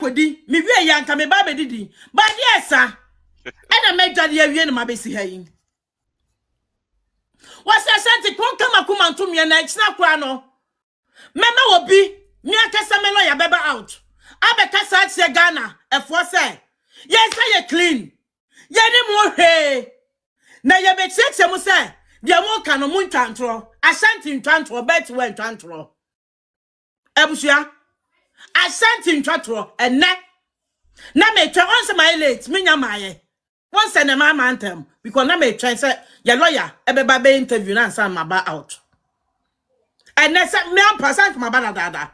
kodi me wie yanka me ba be didi ba de esa ena medwade awie no mabesi ha yi wasa Ashanti konka makuma ntumye na ekina kwa no mema obi mi akasa me lawyer beba out abeka sa tie Ghana efo se yes say clean ye ni mo hwe na ye be cheche mu se de mo ka no mu ntwantro Ashanti ntwantro bet we ntwantro ebusua Ashanti ntwantro enne na me twa once my late me nyamaye once na mama antem because na me twa say your lawyer ebeba be interview na san maba out and na say me am maba dada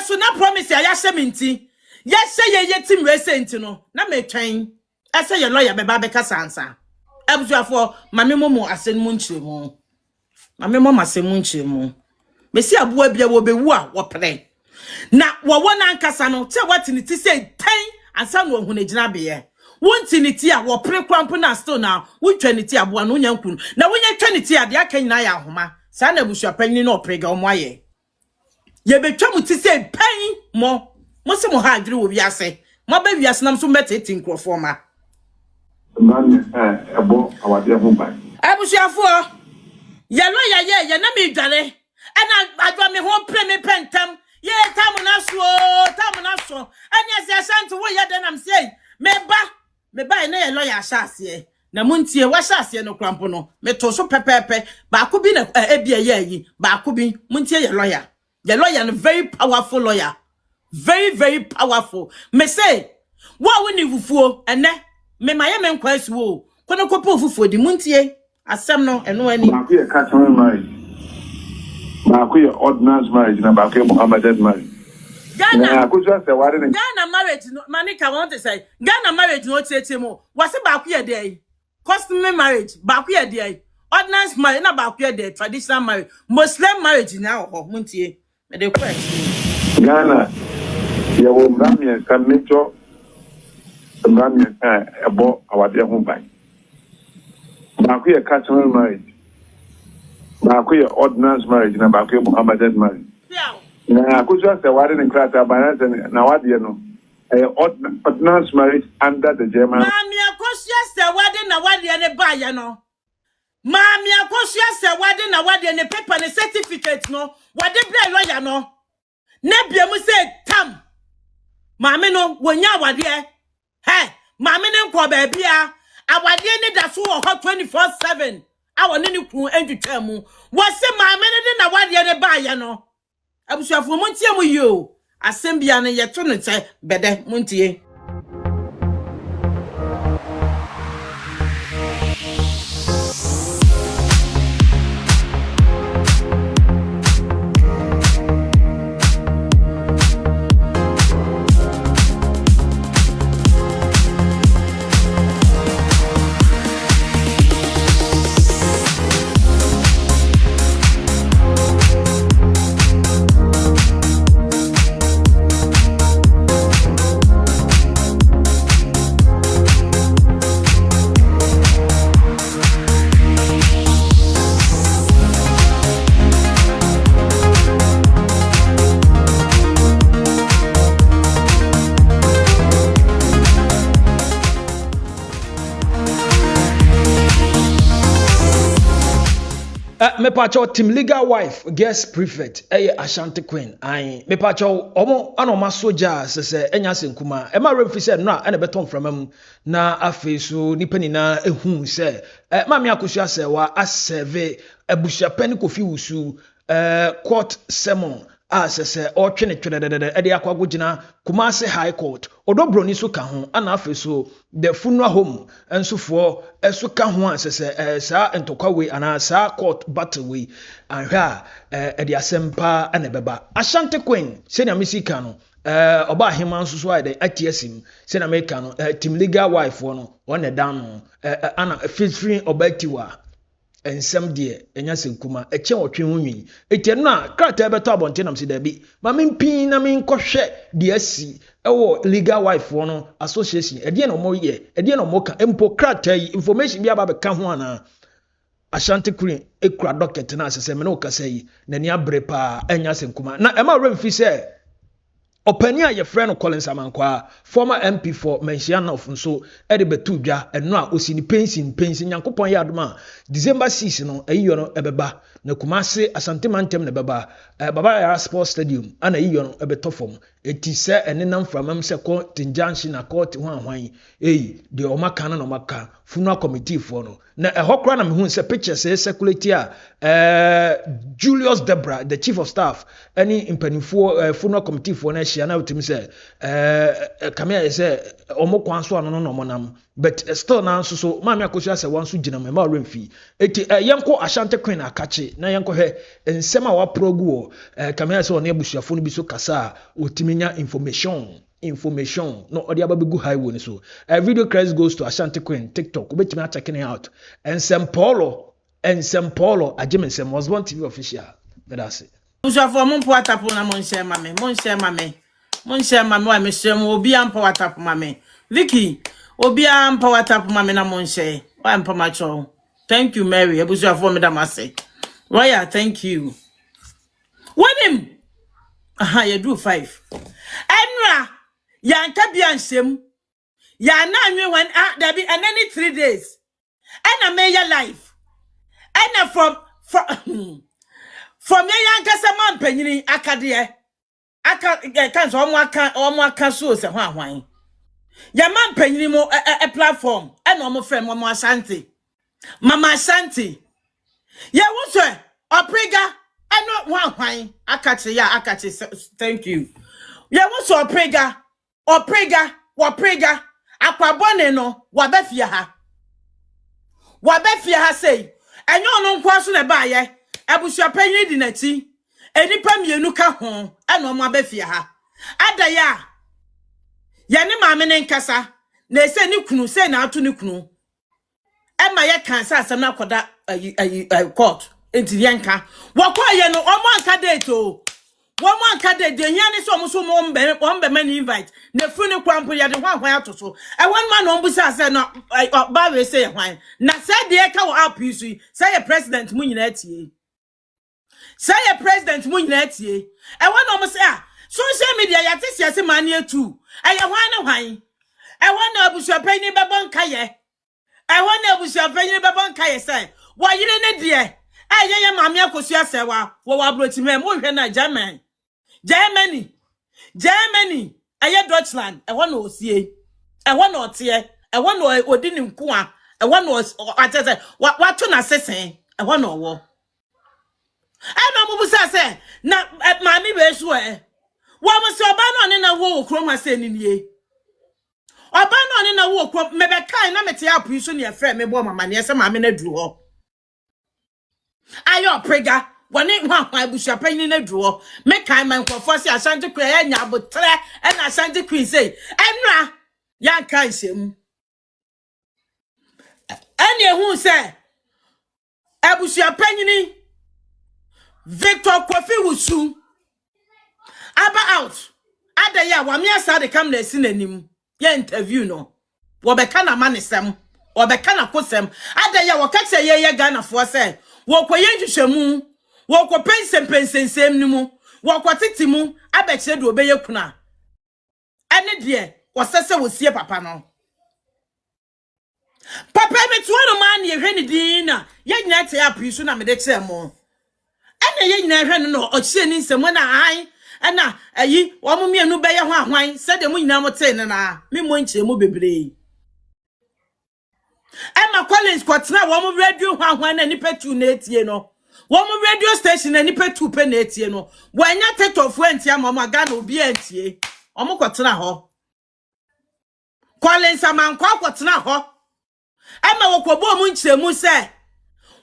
so na promise ya sheminti ya she ye team recent no na me twan say your lawyer beba be kasa ansa abusuafo mame momo asen mu nchiremu mame momo asen mu nchiremu mesi aboa bia wo bewu a wo pre na wo wona ankasa no te watini ti say tan ansa no ohun agina be ye wonti ti a wo pre kwampo na still na wotwa ni ti aboa no nyankunu na wonya twa ni ti a de aka nyina ya ahoma sa na abusuapani no prega omo aye ye betwa mu ti say pan mo se mo ha adwere wo wiase mo ba wiase nam so mbeteti nkrofo ma man ebo awade ho ban abusuafo ye lo ye na me dware ena adwa me ho pre me pentam ye tamu na so anya se Ashanti wo ye de nam say me ba na ye lawyer asase na muntie wa asase no krampo no me to so pepepe ba ko bi na ebia ye yi ba ko bi muntie ye lawyer no very powerful lawyer very very powerful me say wa woni fufuo ene me maye me nkwasi wo kono kopo fufuo di muntie asem no eno ani ba ko ye customary marriage ba ko ye ordinance marriage na ba ko ye Muhammadan marriage Ghana marriage no manika want to say Ghana marriage no tete mo wase ba ko ye dey customary marriage ba ko ye dey ordinance marriage na ba ko ye dey traditional marriage Muslim marriage na ho muntie me dey question Ghana ye wo mramye kan mecho mramye ebo awade ho ban ba ko ye customary marriage ba ko ye ordinance marriage na ba ko ye Muhammadan marriage na kuja se wari ni krata banana na wadi no ordinance marriage under the German mami akosia se wadi na wadi ne ba ya no mami akosia se wadi na wadi ne paper ne certificate no wadi bra lawyer no na bia mu se tam mami no wonya wadi mami ne nko ba bia awade ne da so ho 24/7 awone ne ku entwetwa mu wo se mami ne na wadi ne ba ya no abusuafo montie mo yo asembia ne yeto no che bede montie Me pacho team legal wife guest prefect Ashanti Queen ai me pacho omo anoma soja se enya senkuma e ma refi se no a na beton from na afesu nipa ni na ehu se ma me akosua se wa aseve abusha pani kofi wusu court sermon se o twene e de akwagogina Kumasi High Court odobroni so ka ho ana afeso the funeral home ensofo eso ka ho se sa entokwa we ana sa court battle we anhwa e de asempa ana beba Ashanti Queen senior misika no oba hema nso so ade atiesim senior meka no team legal wife no one down no ana fitfrin obatiwa ensem de enya senkuma eche otwe hunwi etie no a krata ebeto abonte nam se da bi ma mempin na menkɔhwɛ de asi ewo legal wife no association edie no mo ye edie no mo ka empo krata yi information bi aba be ka ho ana Ashanti Queen ekura docket na asese me no kasa yi na ni abre pa enya senkuma na ema remfi se opani a ye friend Collins Amankwa former MP for Mensiana of nso e de betu dwa eno a osi ni pension Nyankopon ya adoma December 6 no ayiyo no ebeba na Kumase Asante Mantem na beba baba ya Sports Stadium ana ayiyo no ebeto fom eti se enenam framam se ko tinjanshi na court ho ahwan de omaka na omaka funeral committee for no na ehokra na mehun se pictures se circulate a Julius Debra the chief of staff any impanifo funeral committee for na hia na utimi se kamia se omokwan so ano no monam but still na so maami akosu ase wan so gina me ma remfi eti yenko Ashanti Queen akache na yenko he ensem a wa progu kamia se one abusuafo no bi so kasa otiminya information no odi ababegu highway ni so a video credit goes to Ashanti Queen TikTok ubetimi checking it out and St Paulo Ajimensem was one TV official that's it Usuafo mo po atapo na mo share mame wa me share mo obi ampa watapo mame Vicky obi ampa watapo mame na mo share wa ampa macho thank you Mary ebusuafo me da mase Roya thank you when him you do 5 enra ya ntabia nsem ya na anwe when there be and any 3 days and a major life and from me yankasa man panyini akade kan so omo aka so se ho ahwan ya man panyini mo a platform and omo frem Mama Ashanti ya wo so oprega eno ho ahwan akache thank you ya wo so oprega akwabone no wabefia ha sei enyo no nkwa so na baaye abusuapanyi di nati enipa mienu ka ho eno mo abefia ha adaya ya ne maame ne nkasa na ese ni kunu se na ato ni kunu e ma ye kan sa asem na koda court enti yenka wakwa ye no omo anka date o womo anka date de hia ni so mo so mo mbe mani invite na funi kwampo ya de hwan atoso e won ma no mbusa se no ba we se hwan na se de ka wo app isu se ye president mu nyina tie say a president mu nyina tie e won no say social media ya tese se mani etu e ye hwan ne hwan e won na abusuapanyi bebon kaye say wo yire ne de ye maame akosu asewa wo abroti me mo hwe na Germany aye Deutschland e won no osie e won no otie e won no odi ni nko a e won no atese wato na sesen e won no wo no mubusa se na maami be so wo mo se oba no ne na wo krom ase ni nie oba no ne na wo krom me be kai na mete apu so ne efre me bo mama ne se maami na duru ho ayo prega woni hwan abusuapanyi na duru ho me kai man kwofo se Ashanti Queen ya nya abotre e na Ashanti Queen say enra ya kan sem eni ehun se abusuapanyi ni Victor Kofi Wusu aba out adaya wa me asa de kam na esi nanim ye interview no wo be kana manisem wo be kana kosem adaya wo ka che ye Ghana fo se wo koye nhwehwemu wo ko pensem ni mu wo ko titi mu abeche de obeye kuna ene de wo sese wo sie papa no papa me tuwa no man ye hwe ni din na ye nyina te aprisu na me de che mo ene ye nyina hwe no ochie ni nsem na an ana ayi wo mo mienu be ye ho ahwan se de mo nyina mo te ne na me mo nche mo bebre Emma Collins kwatena wo mo radio ho ahwan na nipa tu na etie no wo mo radio station na nipa tu pe na etie no wo anya tetofu antia mo Ghana obi antie o mo kwatena ho Collins Amankwa kwatena ho Emma wo kwobo mo nchiremu se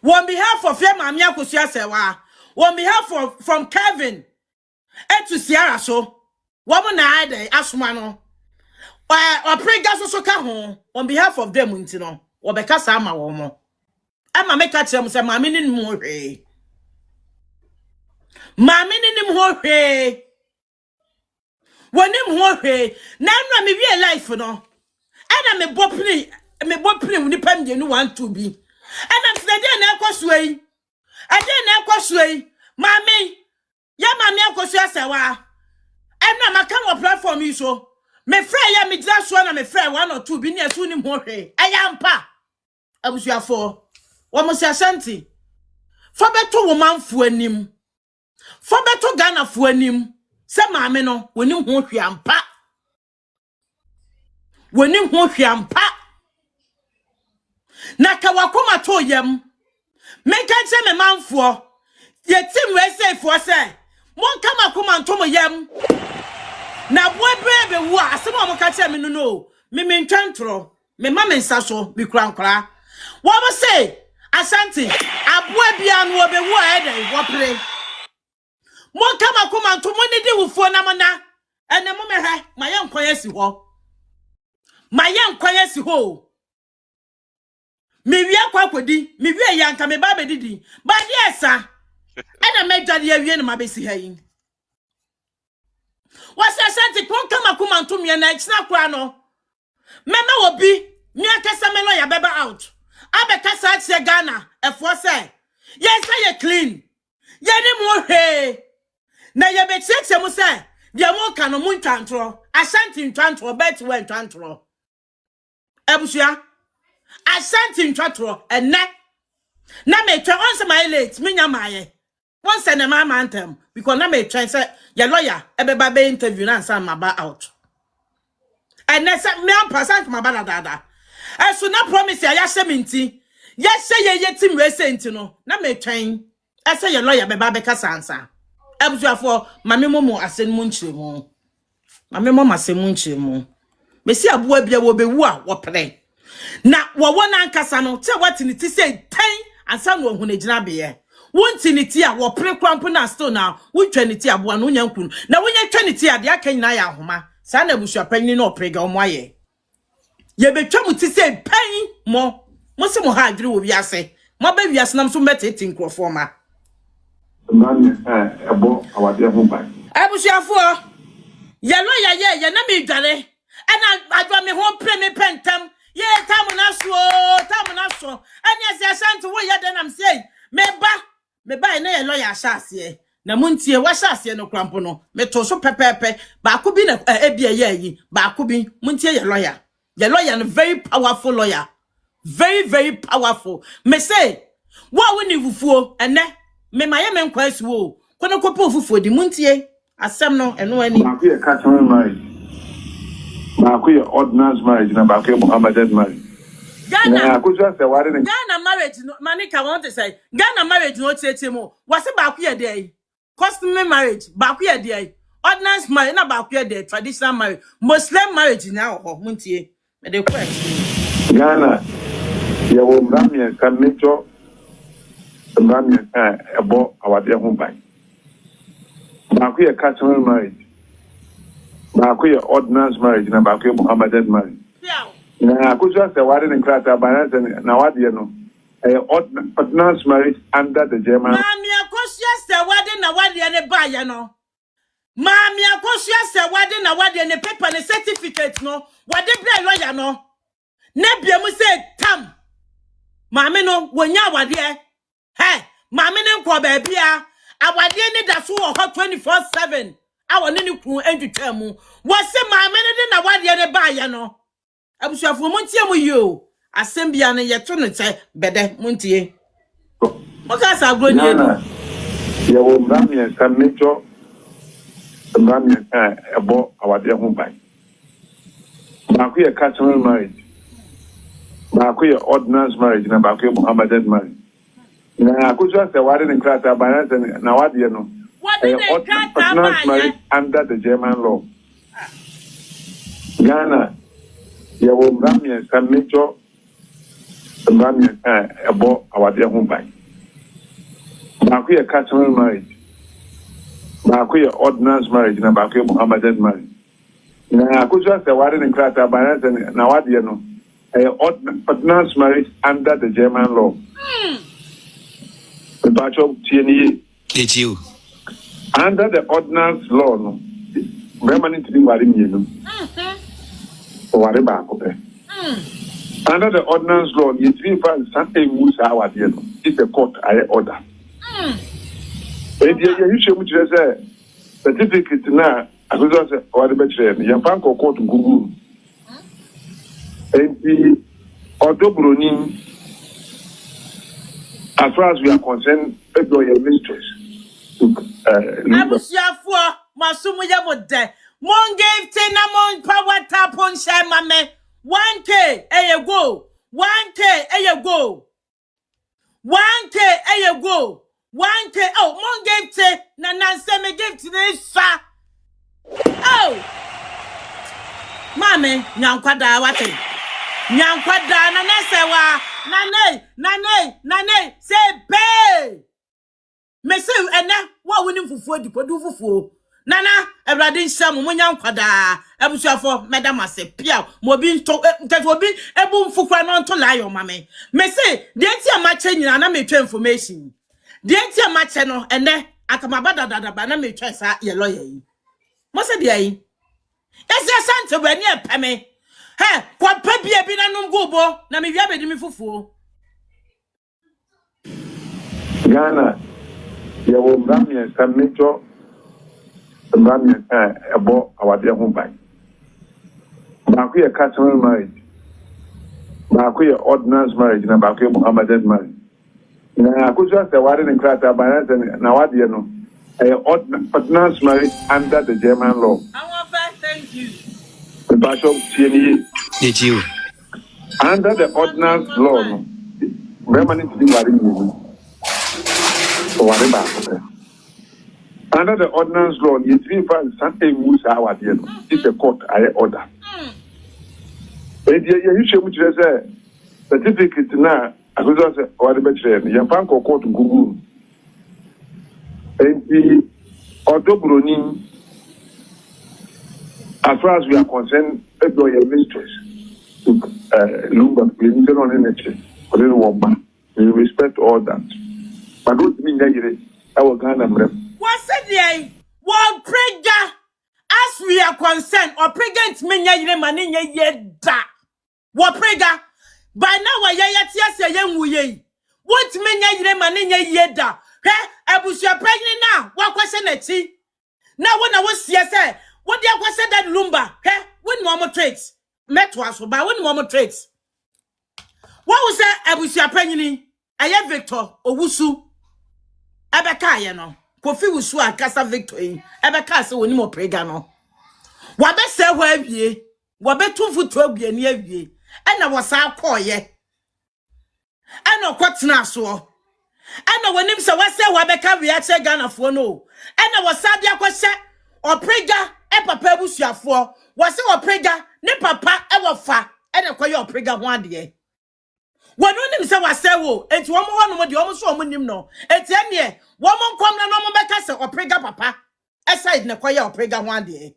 on behalf of your maami akosu asewa on behalf of from Kevin etu Sierra so wo mo na ade asoma no oprega so ka ho on behalf of them nti no wo be kasa ama wo mo ama me ka kire se maami ni mu hwe woni mu hwe na nwa me wie life no ana me bopni ni pam de no 1 2 bi ana msede na ekwoso yi maami ya maami akosu asewa na maka wo platform yi so me frɛ ya me gina so na me frɛ 1 or 2 bi ne asu ni ho hwe ayampa abusuafo wo mo se Ashanti fo beto wo manfo anim fo beto Ghana fo anim se maame no woni ho hwe ampa woni ho hwe ampa na ka wakoma to yam meka che me manfo ye tim we say for say mon kama kuma ntom yam na boebe wu asem o ka che me no me ntwantro me ma me nsa so me kurankura wo bo say Ashanti aboa bia no obewu a eden wo pre mon kama kuma ntom ni di wufuo na mona ene mo me hwe ma ye nkwaya si ho ma ye nkwaya si ho me wi akwa kwodi me wi yanka me ba bedidi ba de esa ena medwade awie na mabesi ha yin wasa Ashanti kon kama kuma ntom ye na kina kura no mema obi mi akasa me lawyer beba out abeka sa tie Ghana efo say yes say clean ye ni mo hwe na ye be cheche mo say dia mo ka no mo ntwantro Ashanti ntwantro bet we ntwantro ebusia Ashanti ntwantro enne na me twa onse my late me nya maye once na mama antem because na me twa say your lawyer ebeba be interview na answer maba out and na say me am maba dada so na promise ya sheminti ya she ye tim we say nti no na me twan say your lawyer beba be kasa answer ebusuafo mame momo asen mu nchiremu mame momo asen mu nchiremu mesi aboa bia wo bewu a wo pere na wo wona nkasa no te watini ti say ten ansa no hu na gina be ye wonti ti a wo pere kwampo na still na wotwa ni ti aboa no nya nkunu na wonya twa ni ti ade aka nyina ya ahoma sa na busuapanyi no opere ga omo aye ye betwa mu ti say pen mo se mo ha adwere wo wiase mo ba wiase nam so meteti nkrofo ma Mami ebo awade ho ban. Abusuafo ye lo ye na me dware ana adwa me ho pre me pentam ye tamu na so anya se Ashanti wo ye denam sei me ba na ye lo ya ahase na muntie wa ahase no krampo no me to so pepepe ba ko bi na ebia ye yi ba ko bi muntie ye lawyer no very powerful lawyer very very powerful me say wa woni fufuo ene me maye me nkwasu wo kono kopo fufuo di muntie asem no eno ani Ma ku ye customary marriage. Ma ku ye ordinance marriage na ba ku ye Muhammadan marriage. Ghana ku just say wari ni Ghana marriage no manika want to say Ghana marriage no tete mo wase ba ku ye dey customary marriage ba ku ye dey ordinance marriage na ba ku ye dey traditional marriage Muslim marriage na ho muntie me dey question Ghana ye wo mramye ka mecho mramye ebo awade ho ban. Ma ku ye customary marriage. Ma ku ye ordinance marriage na ba ku ye Muhammadan marriage. yeah Na ku just say wari ni krata ba na wade no ordinance marriage under the German. Mami akosia se wade na wade ne ba ye no Mami akosia se wade na wade ne paper ne certificate no wade bre lawyer no ne bia mu say tam Mami no wonya wade hey Mami ne nko ba bia awade ne da so ho 24/7 awone ne ku entwetwa mu wo se Mami ne na wade ne ba ye no abusuafo montie mu yo asem bia ne yeto no che bede montie oka sa agro ni edu ye wo mramye ka mecho mramye ebo awade ho ban. Ma ku ye customary marriage. Ma ku ye ordinance marriage na ba ku ye Muhammadan marriage. Na ku just say wari ni krata ba na wade no ordinance marriage under the German law. Ghana ye wo mramye ka mecho mramye ebo awade ho ban. Ma ku ye customary marriage. Ma ku ye ordinance marriage na ba ku ye Muhammadan marriage. Na ku just say wari ni krata ba na wade no ordinance marriage under the German law. Under the ordinance law no permanent thing wari mienu. Wari ba ko pe. Under the ordinance law, you three find something moves our dear. It's a court I order. And you should say certificate now aso say what the betre ya fan ko court gugu enti odobroni as far as we are concerned your mistress abusuafo masumu ya mode mon give ten amon power tap on share mame 1k go 1k go 1k go 1k oh mon give te na nanse me give to this fa oh mame nyankwada wate nyankwada na nesewa nane say pay me say ena wa woni fufuo di podu fufuo nana ebrade nsam mo nyankwada ebusuafo madam ase pia mo bi nto obi ebu mfukwa no nto layo mame me say de enti amache nyina na metwa information de enti amache no ene akamabada dadaba na metwa sa ye lawyer yi mo se de yi ese sante bani epeme he kwa pabia bi na numgubo na me wia bedi mi fufuo Ghana ya wo mramye samecho mramye ebo awade ho ban ba ku ye customary marriage ba ku ye ordinance marriage na ba ku ye Muhammadan marriage na ku so say wade ne krata ba na wade no ordinance marriage under the German law. Thank you. Did you? Under the ordinance law, no, under the ordinance law, you three five something moves our dear. It's a court order. And you should say certificate now. I was say or the better. You find court Google. And the Odobroni, as far as we are concerned, your mistress, Lumba, we don't energy, or little woman. We respect all that. But don't mean that our Ghana. What's it? One prayer, as we are concerned, or pregnant many money yet da. What prayer? By now, I say young we. What many money yet da? I was your pregnant now. What question it? Now, when I was here, say, what the question that Lumba? When normal traits met was by when normal traits. What was that? I was your pregnant. I am Victor Owusu. Ebeka ye no. Kofi Wusu akasa Victor yi. Ebeka se woni mo prega no. Wa be se ho awie. Wa be tumfutu abie ni awie. Ena wo sa akoye. Ena kwatena so. Ena wonim se wa se wa beka wi ache Ghana fo no. Ena wo sa dia kwose oprega e papa busuafo. Wo se oprega ne papa e wo fa. Ena koye oprega ho ade. Wanu nim se wase wo enti wo mo hono mo de wo so mo nim no enti ene wo mo nkom na no mo beka se oprega papa side ne koye oprega ho ade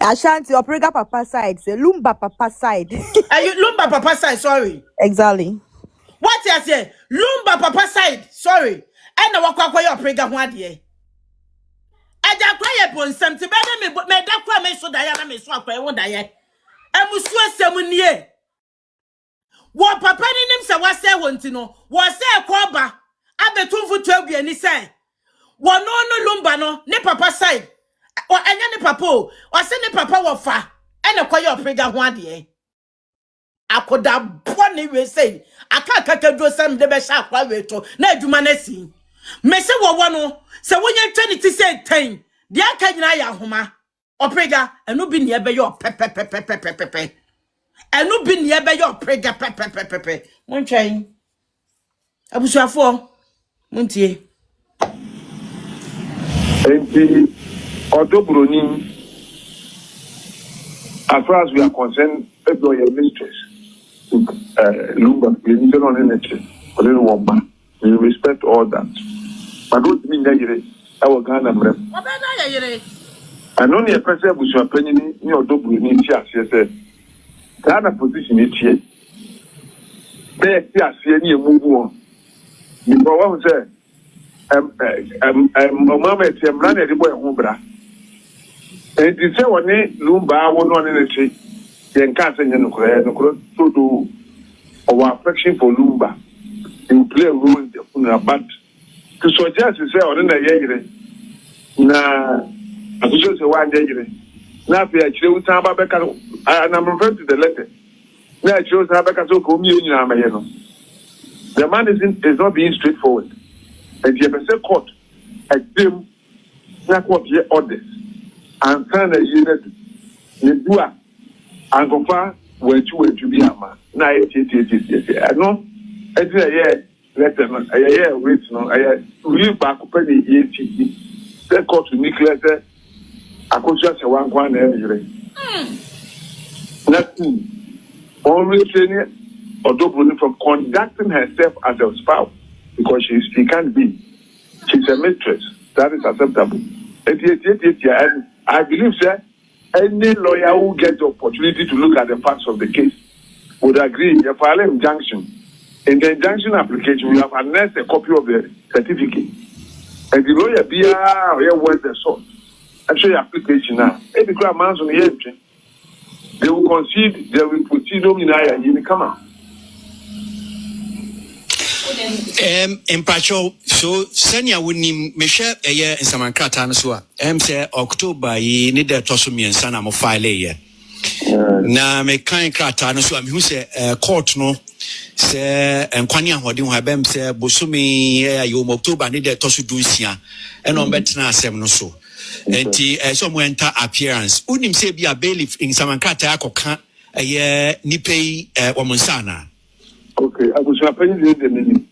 Ashanti oprega papa side say Lumba papa side Lumba papa side sorry exactly what you say Lumba papa side sorry ene wo kwa koye oprega ho ade aja kwaye bonsam ti be me da kwa me so da ya na me so akwa wo da ye emusu asem nie wo papa ni nim se wase wonti no wo se koba abetumfu tuabia ni se wo no Lumba no ne papa side o enya ne papa o se ne papa wo fa ene koye oprega ho ade akoda boni we say aka dro sam de be sha kwa we to na adwuma na si me se wo no se wonya twaniti say 10 de aka nyina ya homa oprega enu bi ne be yo pepepepepepepe enu bi ne be yo prega pepepepepe mon twan abusuafo montie enti Odobroni, as far as we are concerned, your mistress, Lumba, we don't energy, or little woman. We respect all that. But don't mean that our Ghana rep. And only a person who should penny near Odobroni, she said, Ghana position it here. There, see any move on. Before one said, Mama, it's a man at the boy Humbra. And you say, one Lumba, one on in the tree, then casting in the crowd to do our affection for Lumba. You play a role in the but to suggest you say, on in a year, na Akucho say one day. Now if you tell me and I'm referring to the letter. Now it shows how so come the man is not being straightforward. And you have a court a team not what your orders and sign a unit you do and go far where you be a man. Now I know it's a year letter a year wait no I real back up the the court to Nicholas I could just a one every nothing only training or double from conducting herself as a spouse because she can't be. She's a mistress. That is acceptable. And I believe that any lawyer who gets the opportunity to look at the facts of the case would agree. You file an injunction. In the injunction application, we have annexed a copy of the certificate. And the lawyer be here was the source. I show you application now. If the crowd man's on the entry, they will concede, they will proceed and you come out. Empacho so senya wonim mehwe eye nsamankrata no so a say October yi ne de toso miensa na mo file ye na me kan krata no so a mehu se court no se enkwani ahode ho abem se bosumi ye October ne de toso dunsia e no betena asem no so enti so mo enter appearance unim se bia bailiff nsamankrata akoka eye nipei wo monsana. Okay, I was happening the minute.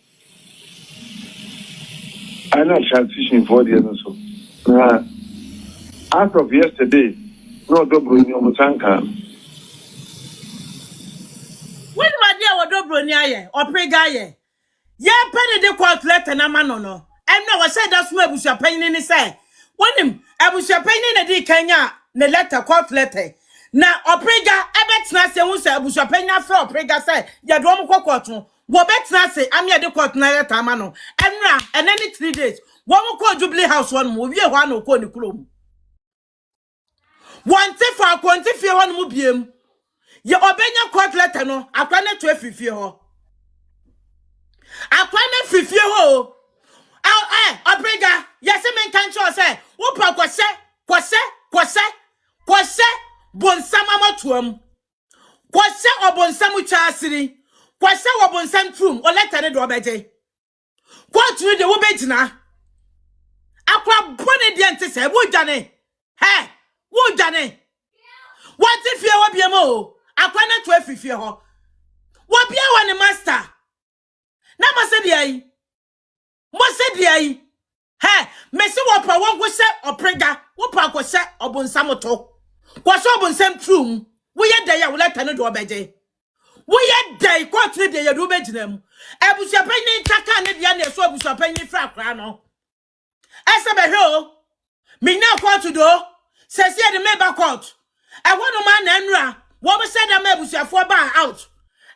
I know transition for the years or so. As of yesterday, no double in your Mutanka. When my dear or double near or pray guy, yeah, penny the court letter na manono. And no, I said that's where we shall pay in say. When him, I was your penny in the Kenya, the letter, court letter. Na oprega ebetna se hu se abusuapanya fra oprega se ye do mo kokoto wo betna se am ye de court na leta ma no enra enani 3 days wo mo ko Jubilee House won mo wie ho an ko ni krom wonte fa kwonte fie ho no mo biem ye obenya court letter no akwa na to afifie ho akwa na fifie ho oprega yese men kan cho se wo pa kwose bonsam amatuam kwase obonsam chaasiri kwase obonsam trum o letter ne do obeje kwatu de wo begina akwa bone de ante se wo dwane what if you wo bia mo akwa na to afifie ho wo bia wa ne master na mo se dia mesi wo pa wo go se oprega wo pa ko se obonsam to kwaso obonsam trum wo ye da ya wo letter ne do obeje wo ye da kwatu de ya do begina mu abusuapanyi ntaka ne dia na so abusuapanyi fra akra no ese be ho me na kwatu do sese de meba court e wono ma na nura wo be said am abusuafo ba out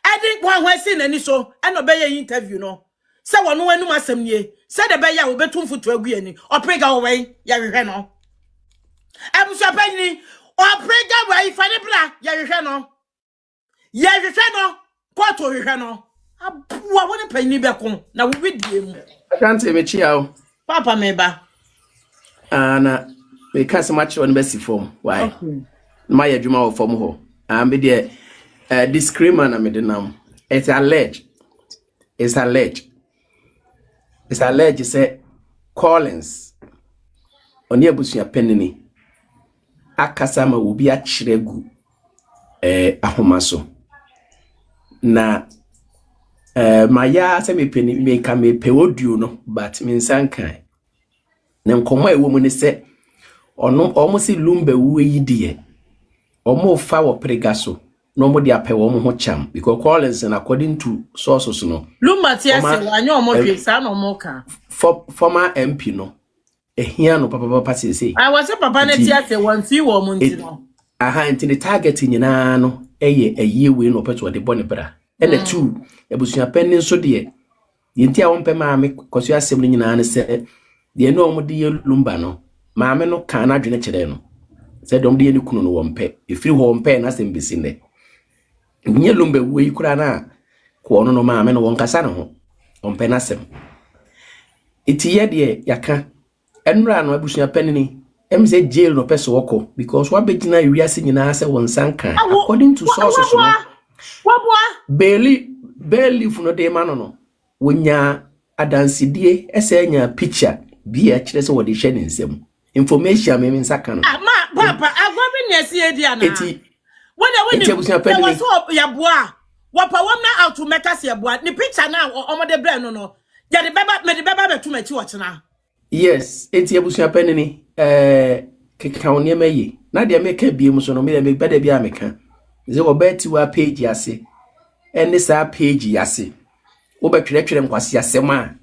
edi kwa hwasi na ni so e no be ye interview no se wono wanum asem nie se de be ya wo betum futu agu ani oprega wo we ya hwehwe no abusuapanyi oprega we ifane bra ya hwehwe no kwatu hwehwe no abuwa woni panyi be ko na wo wedie mu Ashanti mechia o papa meba na me ka se match on best form why okay. My adwuma wo form ho be there disclaimer na me denam it's alleged say Collins oni abusua penini akasa ma obi a kiregu ahomaso na maya se me peni me ka me pe audio no but me nsankan na nkomo ewo mu ne se ono omo si lumba wu yidie omo fa wo pregaso no mo dia pe wo mo ho cham because Collins and according to sources no lumba ti ase anyo omo hwe sa no mo ka former MP no ehia no papa say I was a papa na ti ase wan fi wo mo nti no aha nti the target nyina no eye we no peto de bone bra and the two ebusua penni so de yenti a wonpe maame koso asem nyina ne se de no omo de lumba no maame no kan na dwene kire no se dom de ni kunu no wonpe efiri ho wonpe na asem bisi ne nye lumba we kura na ko no maame no wonkasa ne ho wonpe na asem iti ye de yaka enra no ebusua penni say jail no person woko because what begina wiase nyina say won sanka according to sources no bailiff no de ma no wonya adansidie enya picture bi a kire say wo de hye ne nsem information me nsaka no papa agwabi ne esi edi ana when was ya boa wapa wona out to make us ya boa ni picture na omode bre no ya de baba me de baba betu machi wochena yes eti abusua penini keka woni emayi na de meka biem so no me de bada bia meka ze wo beti wa page ase ene sa page ase wo betwere nkwase asem a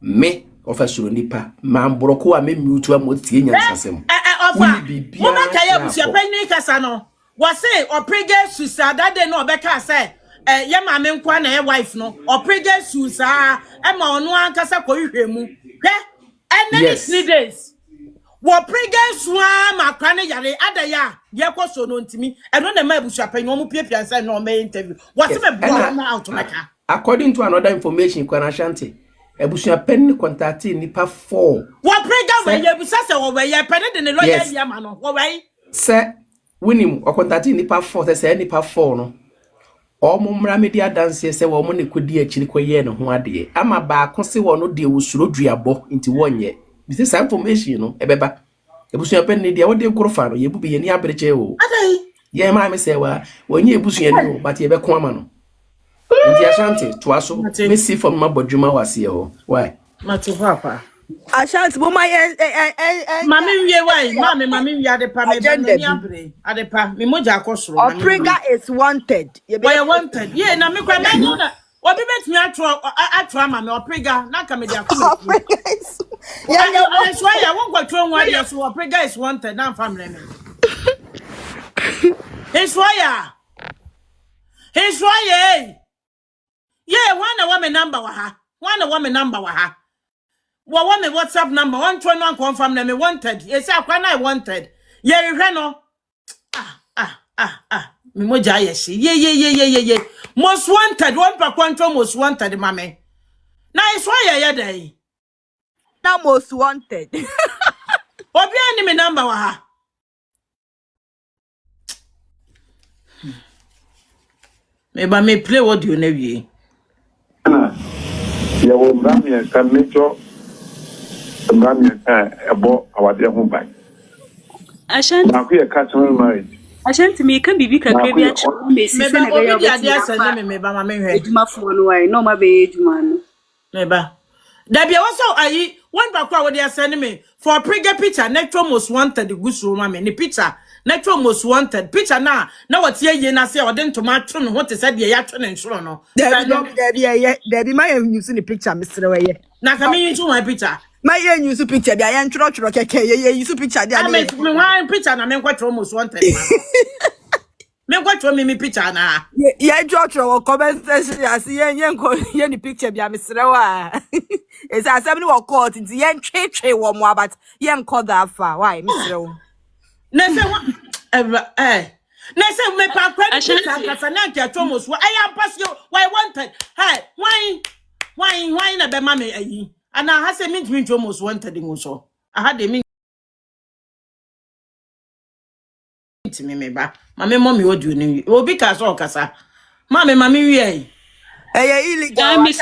me ofasuro nipa ma mboroko a me mute amotie nyansasem ofa wo ba kaya abusua penini kasa no wase oprege susa that day no obeka say ye ma me nkwa na ye wife no oprege susa e ma ono ankasa ko hwehwemu hwe ene days wo prege suwa ma kwa ne yare adaya ye ko so no ntimi eno na ma abusua penyo mo piepia say no me interview wase me bua na out maka according to another information kwa na shanti abusua pen contact nipa 4 wo prege we ye busa se wo we ye pen de ne lawyer ya ma no wo we se winim okontati nipa 4 se nipa 4 no omo mra media dance se wo mo ne kodi akiri koye ne ho ade ama ba ko se wo no de wosuro duabo nti wonye bi se information no ebeba ebusua pen ne dia wo de nkrofa no ye bu bi ye ni abreche o adai ye ma me se wa wonye ebusua ni o but ye be ko ama no nti Ashanti to aso me see from mabodwuma wase o why mati papa Ashanti bo my mami wie why mami wie adepa me ba ni abre adepa me moja akosoro Oprega is wanted. Why wanted? Yeah, na me kwa me na. Obi betimi atro ama me Oprega na ka me dia ko. Yeah, so ya won kwa tro nwa dia so Oprega is wanted na family me. It's why. Yeah, one woman number wa ha. One woman number wa ha. Wa me WhatsApp number 121 confirm na me wanted. Yes, akwa na wanted. Yeah, you no. Me moja yeshi. Ye. Most wanted, one per quantum most wanted, mame. Now it's why ya day. Now most wanted. Obi ani me number wa ha. Me ba me play what you know ye. Ya wo mramye ka mejo mramye ka ebo awade ho ban. Ashanti Na ku ye customary marriage. Ashanti me ka bibi kakra bi a cho me si se na ga ya me ba ma me hwe. Ejuma fo no wai no ma be ejuma no. Me ba. Dabia also ayi one back what they are sending me for a prega picture netro most wanted the goose room me ni picture netro most wanted picture na what ye na say o den tomato no what said ye ya twene nsoro no There my use the picture Mr. Way. na ka me use my picture My use picture there yan chro keke ye use picture there. I me one picture na me kwatro most wanted me kwatro me picture na ye chro comment section as ye ni picture bia Mr. Wa. It's as somebody will court into yen tre wo mo but yen call that far why Mr. Na say what na say me pa kwani kasa na ntia tomos wa I pass you why wanted hey why na be ma me ayi ana ha say me tomos wanted ngo so aha de me me ba ma me mommy odu ni obi ka so kasa ma me wi illegal Me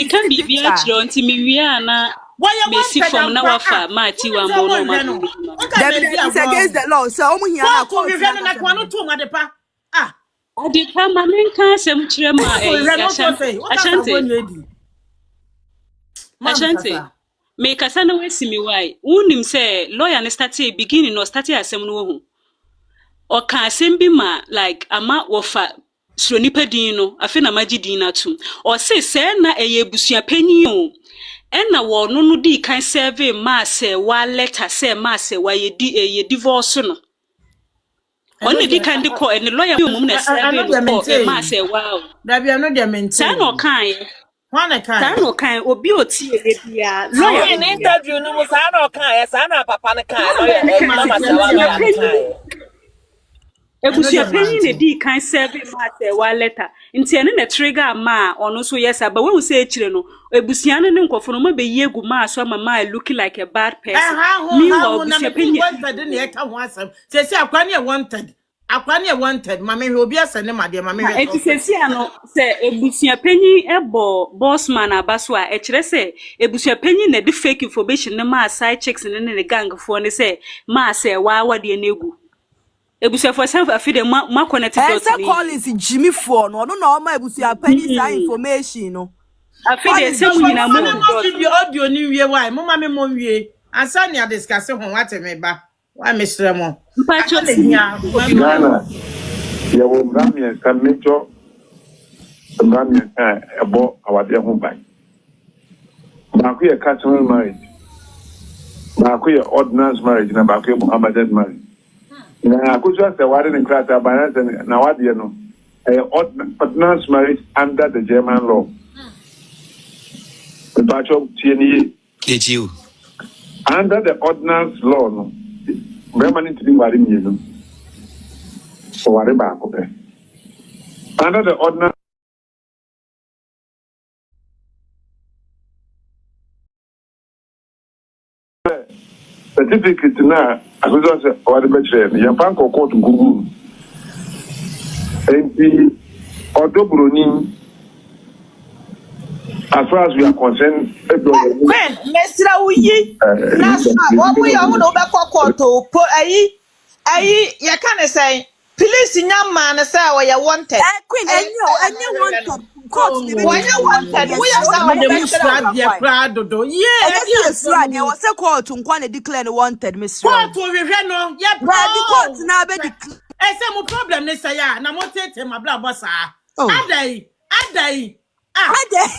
can be be a chiro nti me wi ana me si from na wafa ma ti wa mo no ma. It's against the law so omo hia na ko wi na kwa no to ma de pa Adepa ma me nka asem kire ma Ashanti me kasa na wesi mi wai unim say lawyer ne start beginning no start asem no hu o ka asem bi ma like ama wofa suro nipa din no afi na magi din na tum o se na eye busua panyin o ena wo no no di kan serve ma se wa letter se ma se wa ye divorce no oni di kan di ko eni lawyer mum na serve no ko ma se wa da bia no dia maintain say no kan One kind. Sano kan obi oti ebia lawyer in interview no sano kan sano papa ne kan lawyer mama se wa lawyer kan Ebusia penny ne di kan serve ma say wa letter. Nti ene na trigger ma ono so yes but when we say chire no ebusia no ne nkofo no ma be yegu ma so ma looking like a bad person. Meanwhile ebusia penny wanted ne eka ho asem. Say akwa ne wanted. Akwa ne wanted. Ma me obi asene ma de ma me. Enti sesi ano say ebusia penny ebo boss man abaso a e kire say ebusia penny na de fake information ne ma side chicks ne gang fo ne say ma say wa de na egu. Ebusia for self afide ma connected dot ni. Collins Jimmy for no na ma ebusia penny sa information no. Afide se mu nyina mo audio ni wie why mo ma me mo wie ansa ne discuss ho what me ba why me sre mo mpacho Ghana ya wo mramye ka mejo mramye ebo awade ho ban ba ku ye customary marriage ba ku ye ordinance marriage na ba ku ye Muhammadan marriage na akujua se wade ne krata ba na wade no ordinance marriage under the German law under the ordinance law no permanent to wari mienu so wari ba ko under the ordinance certificate na akujua se wari be chere ya pan ko court gugu enti odobroni. As far as we are concerned, when Mr. Uyi, what we are going to back to put you can't say, police in your man, say, where you wanted. Queen, I know why you wanted. We are proud of you. Yes, right. There was a court to Kwane declare wanted, Miss. Court will reno, yeah, court now be some problem, they say, and I'm not taking my blood bossa. Adai.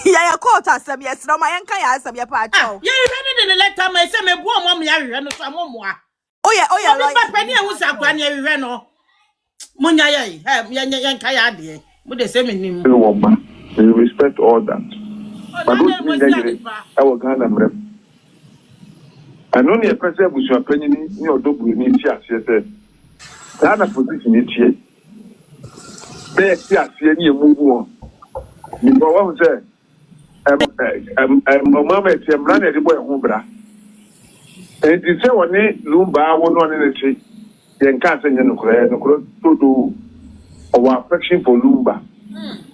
Ya court asem yes no my nkan ya asem ya pa cho. Ya ready the letter me say me bo mo ya hwe no so amomoa. Oya like. Papa pani e hu sa kwa na hwe no. Munya ye, ya nkan ya de. Mo de say me nim. We respect all that. But I will Ghana mrem. Anoni e pese busu apanyi ni odoburu ni ti ase say. Ghana position ni tie. Be ti ase ni emubu on. Because what we say, mama, it's a man at the boy Humbra. And you say, when they Lumba, one on the tree, then can't send you to do our affection for Lumba.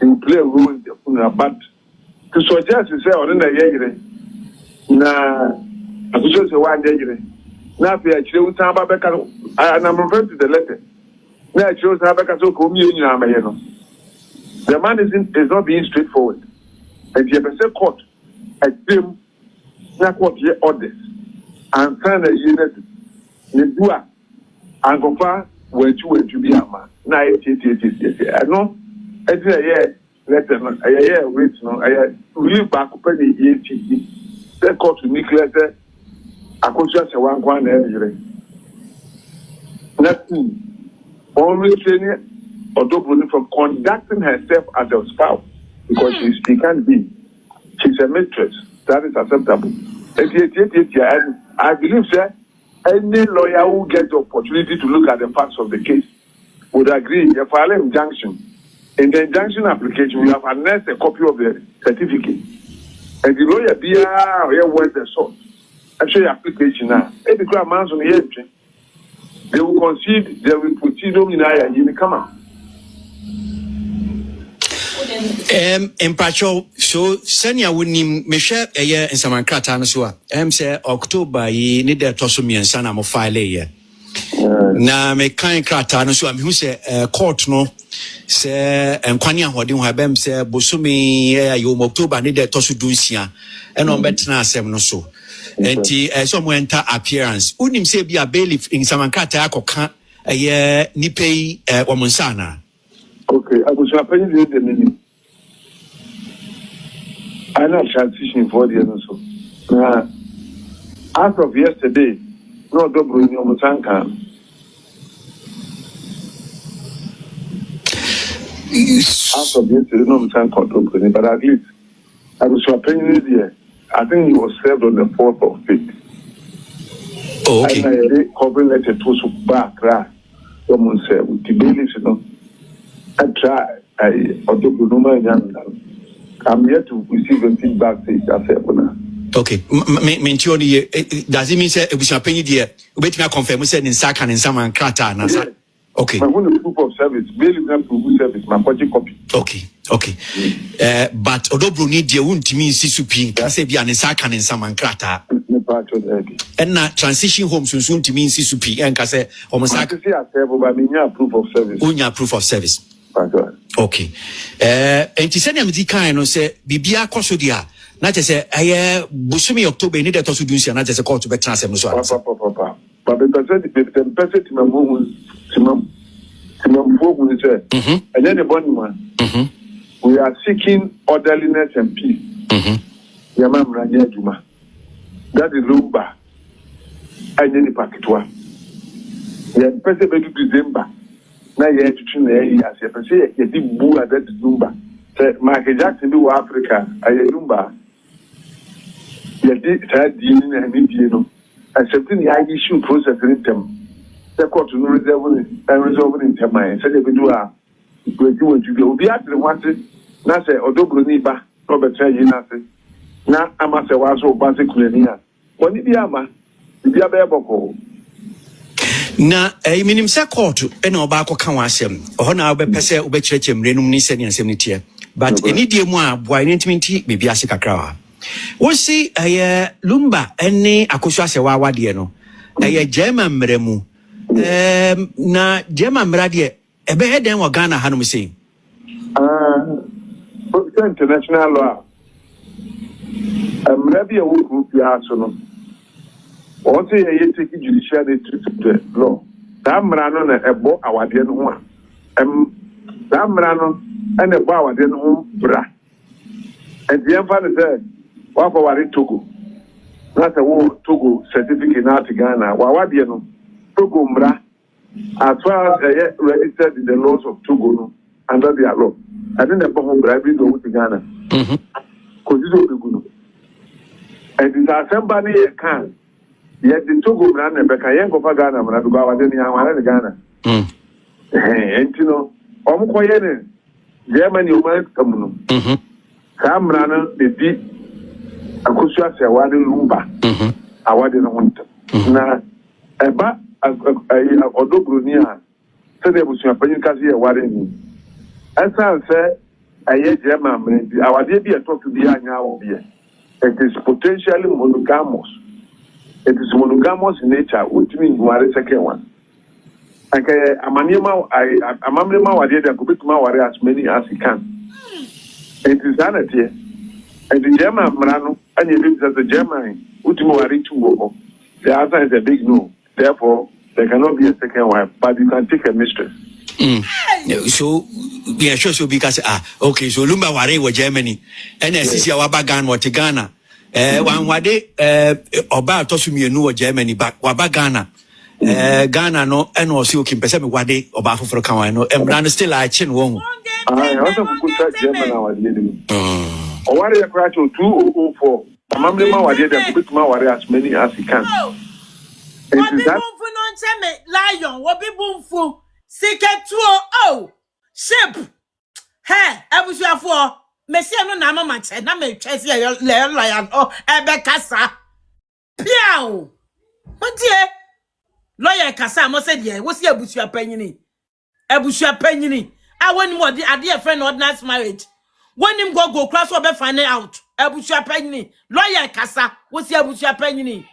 You play a role in the but to suggest to say, on the year, na, I was just 1 day. Now, we actually would have a better, and I'm referring to the letter. Now, I chose to have a better communion. The man is not being straightforward. And you have a court, a team, not what he orders, and sign a unit, you do a, and go far where you be a man. Now, I know, I did a year, letter, a year, wait, no, I really back up any ETC. The court to make letter, I could just a 1 every. Nothing. Only training. Although from conducting herself as a spouse, because she can't be. She's a mistress. That is acceptable. I believe that any lawyer who gets the opportunity to look at the facts of the case would agree. You file an injunction. In the injunction application, we have annexed a copy of the certificate. And the lawyer be where's the source. Actually, application now. If the crowd man's on the entry, they will concede, they will put it on in you come out. Empacho so senia wonim mehwe eye nsamankrata no so a say October yi ne de toso miensa na mo file ye na me kan krata no so a me hu se court no se enkwani ahode ho abem se bosumi ayo October ne de toso dunsia e no betena asem no so enti so mo enter appearance unim se bia bailiff nsamankrata akoka eye nipei womonsa na. Okay, I was happening the minute. I know transition for the other so. As of yesterday, no double in your Musanka. As of yesterday, no Musanka, but at least I was happening this year. I think he was served on the 4th of 5th. Oh, okay. And I covering letter to back. someone said, with the bailies, you know, I try, I'm yet to receive a feedback. I said, okay, does it mean say we shall pay you there? Wait me confirm we said in Sakan and some and Krata and okay. My one proof of service, bailies have proof of service, my budget copy. Okay. But Odobro need the won't mean Sisupi, I say be an Sakan and some and Krata. And not transition home soon to mean Sisupi and Case almost like proof of service. Unya proof of service. Okay. And to send him the kind of say, Bibia Kosodia, not to say, I Busumi October, need to do so, not as a call to be transferred. But the person to my move, and then the bond one, we are seeking orderliness and peace. Yamam Rania Juma. That is Lumba. And then the packet one. The person to December. Now you have to tune the as you say, you did boo at that Zumba. Say, Michael Jackson do Africa, I Zumba. You did that dealing and Indian. Accepting the issue process in them. The court to resolve in them. I said, if we do a great deal to go, be at the wanted. Now say, or don't need back, Robert Say, nothing. Now I must say, was so basically. When it be ama, it be a bear. Na minim se court ena oba ko kan wasem ho na obe pese obe kirechim renum ni se ni asem ni tie but eni die mu a boy intimity be bia se kakra wa won si lumba ene akoso ase wa wade no German mremu na German mrade ebe heden wo Ghana hanum se international law mrabi e wo group ya so no what say you take judicial the law? Damrano na ebo awade no ho damrano and ebo awade no ho bra. And the emphasis said, "What for Togo? That's a Togo certificate na Ghana. Wawade no Togo bra. As far as registered in the laws of Togo no under their law. I think the bomb bribery go to Ghana. Because this will be good. And this assembly can. Yet the Togo brand and Bekayan of Ghana, but I go out in Ghana. And you know, Omkoyen, Germany, you might come. Sam Rana, the deep Akusha, Awadi Lumba, Awadi Hunter. Now, Eba, Odobrunia, said there was your opinion, Cassia, Awadi. As I said, I hear German, our baby, I talk to the young here. It is potentially monogamous. It is monogamous in nature, which means you are the second one. Okay, Amanima, I did a bit more as many as he can. It is sanity. And the German Marano, and you live as the German, which more to go. The answer is a big no. Therefore, there cannot be a second wife, but you can take a mistress. So, yeah, sure, because, okay, so Lumba Ware was Germany, and as is our bagan, what Ghana. One wade oba tosumi enu Germany back Ghana Ghana no eno osi okim pese me wade oba foforo kan no emran still a chin won I also put German our lady o ware ya crash 204 amamle ma wade dem put ma ware as many as he can it is that lion wo bi bumfu siketuo oh ship hey abusuafo Messi no na mama che na me twese le lion oh ebe kasa piao modie lawyer kasa mo se de wo se abusua panyini a woni mo de ade e friend ordinance marriage woni go class obe find out abusua panyini lawyer kasa wo se abusua panyini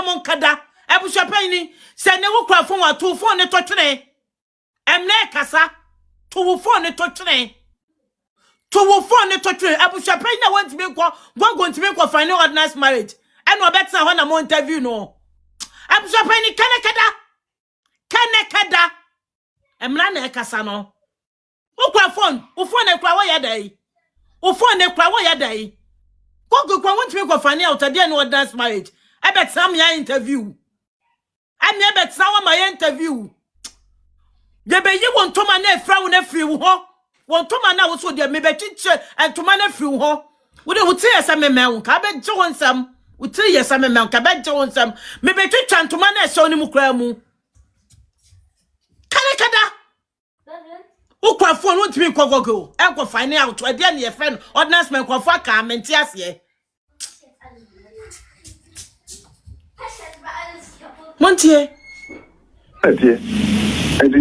monkada abusua panyini se ne wo kra fon wa to fon ne to twene emne kasa to wo phone to twene abusua pay na want me go final ordinance marriage and obet na ho interview no abusua pay ni kanekada emna na kasa no wo phone e kwa wo yadai go want me go final out there no ordinance marriage I bet some ya interview I never saw my interview. Ye be ye won to man na fra wo na free wo ho won to man na wo so de me be chiche and to man na free wo ho wo de wo tie asa me me wo ka be je won sam with 3 years I'm a man kabet on some maybe to chantuma na so ni mu kra mu kada ukwa phone won't be go e go find out we dey na your friend ordinance man kwa fa ka menti ase Montie the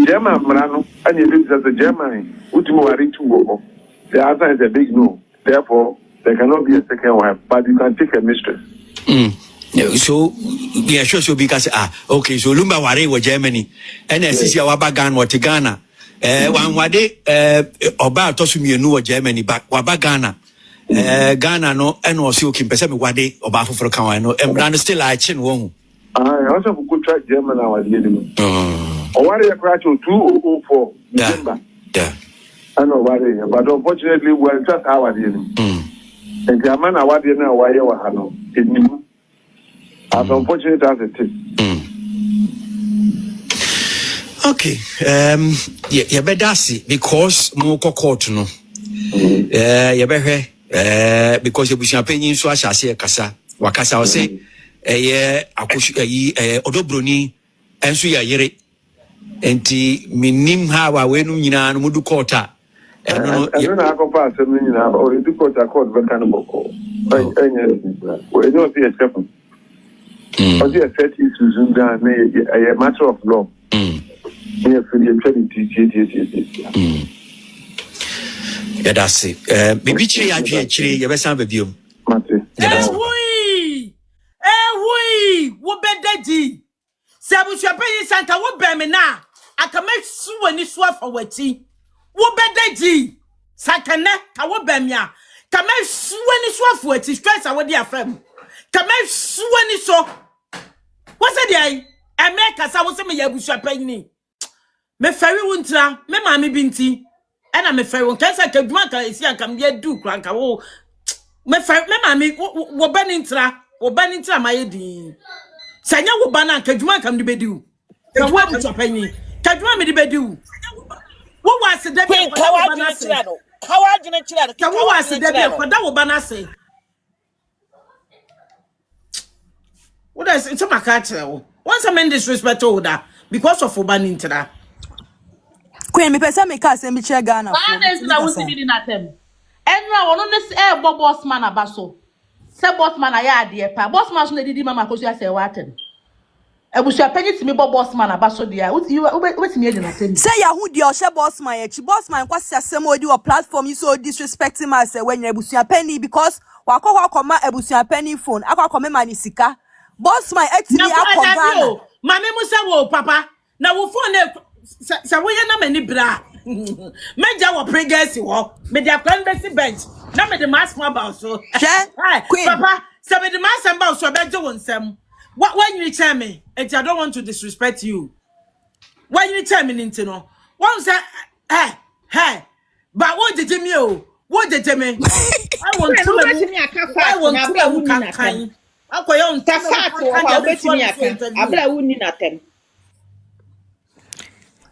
German Marano, and you live as a German, Ultimo Aritu. The answer is a big no. Therefore, there cannot be a second wife, but you can take a mistress. So, yeah, sure, because, okay, so Lumba Ware was Germany, and as is your Wabagan or Tigana. One wade, Oba Tosumi, no Germany, but Wabagana. Ghana, no, and was you can perceive Wade or Bafu for Kawano, and Brand still I chin wong. I also could try German our dealing. Or what are crash 2004 December? Yeah. I know what it is, but unfortunately, we're just our dealing. And German, I want to know why you are no. It knew. As unfortunate as it is. Okay. Yeah, but that's it because more court no. Yeah, because you be champagne so I shall say kasa. Wakasa will say. Odobroni enso ya yere enti minim ha wa wenu nyina no mudu kota eno na akopa asem nyina o edu kota court beka no boko enya we no be a step o dey set issues in Ghana a matter of law yeah for the yeah that's it bibi chiri adwe chiri ye besan ba biom mate wo bedaji sabu champagne santa wo be me na akama suwani so afawati wo bedaji sakane ka wo be me a kama suwani so afawati stress awodi afam kama suwani so what say dey America sa wo se me yabu champagne ni me fari wontra me ma me binti ana me fari won kansa kaduma ka esi ankam de du kranka wo me fari me ma me wo banintra obanintra mayedi sanya wo bana kadwuma kam de bediu kadwuma bu chapanyi kadwuma me de bediu wo wase de be ko bana se kawa gine kira do kawa wase de be ko da wo bana se what is it's my culture once a man disrespect order because of obanintra Queen me pesa me ka se me che Ghana for na wo si bi na tem enra wono ne e boss man abaso se boss man aya ade pa boss man so na didi mama kosu ase waten ebusu apanyi timi boss man abaso dia wetimi edi na tem say ya hu di o she boss man echi boss man kwasi asem odi o platform you so disrespecting my say when ebusu apanyi because wakọ koma ebusu apanyi phone akọ me mani sika boss man etimi akọ Ghana mama musa wo papa na wo phone sa wo ye na mani bra meja wo pregasi wo me dia kwan besi bench na me the mass mo about so papa say me the mass about so beje won sem when you tell me I don't want to disrespect you when you tell me nti no one say hey but what did me o what did me I want to me kan akoyo ntafat o ha betimi aka abla wuni na tem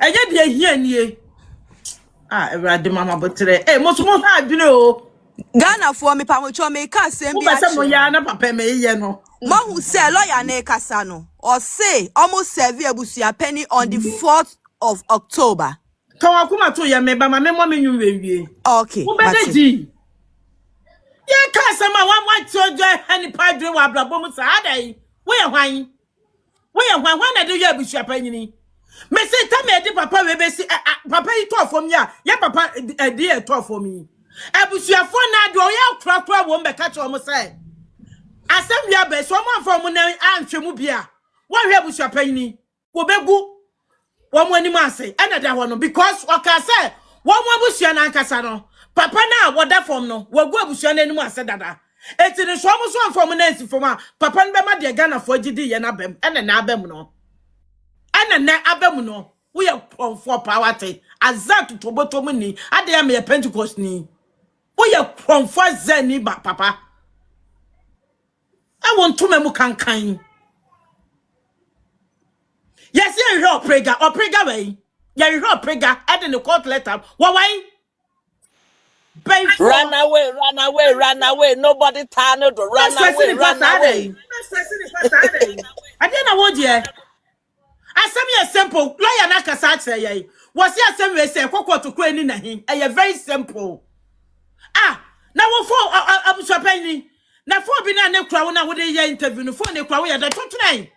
eje de hia nie everade mama botre mo so mo ha adwene o Ghana for me pa mo cho me ka sem bi achi mo ya na papa me ye no mo hu say lawyer na kasa no or say almost serve abusia penny on the 4th of October ka wa kuma to ye me ba ma me mo me nyu wie okay wo bedeji ye ka sama wa to jo ani padre wa brabo mu sa adai wo ye hwan na de ye abusia penny ni me say ta me de papa we be si papa yi to for me ya papa de to for me abusuafo na do ya krakra wo mbeka cho mo say asem ya be so mo afo mo na anhwemu bia wo hwe abusuapani wo begu wo mo ani ase ana da ho no because oka say wo mo abusua na ankasa no papa na wo da fom no wo gu abusua na ani ase dada eti ne so mo so afo mo na esi fom a papa no be ma de Ghana fo gidi ye na bem ene na abem no ene na abem no wo ye for power te azat to botom ni ade ya me Pentecost ni we are comfort zeni ba papa I want to memu kankan yes you hear prega way you hear prega add in the court letter why Run away, run away, run away. Nobody turn it. Run away, run away. I didn't know what ye. Asem is simple. Lawyer na kasa say ye. Was ye asem we say kwakwa to kwani na hin. E very simple. Ah, na wo fo abusapani. Na fo bi na ne kura wo na wo de ye interview no fo ne kura wo ya da totunai.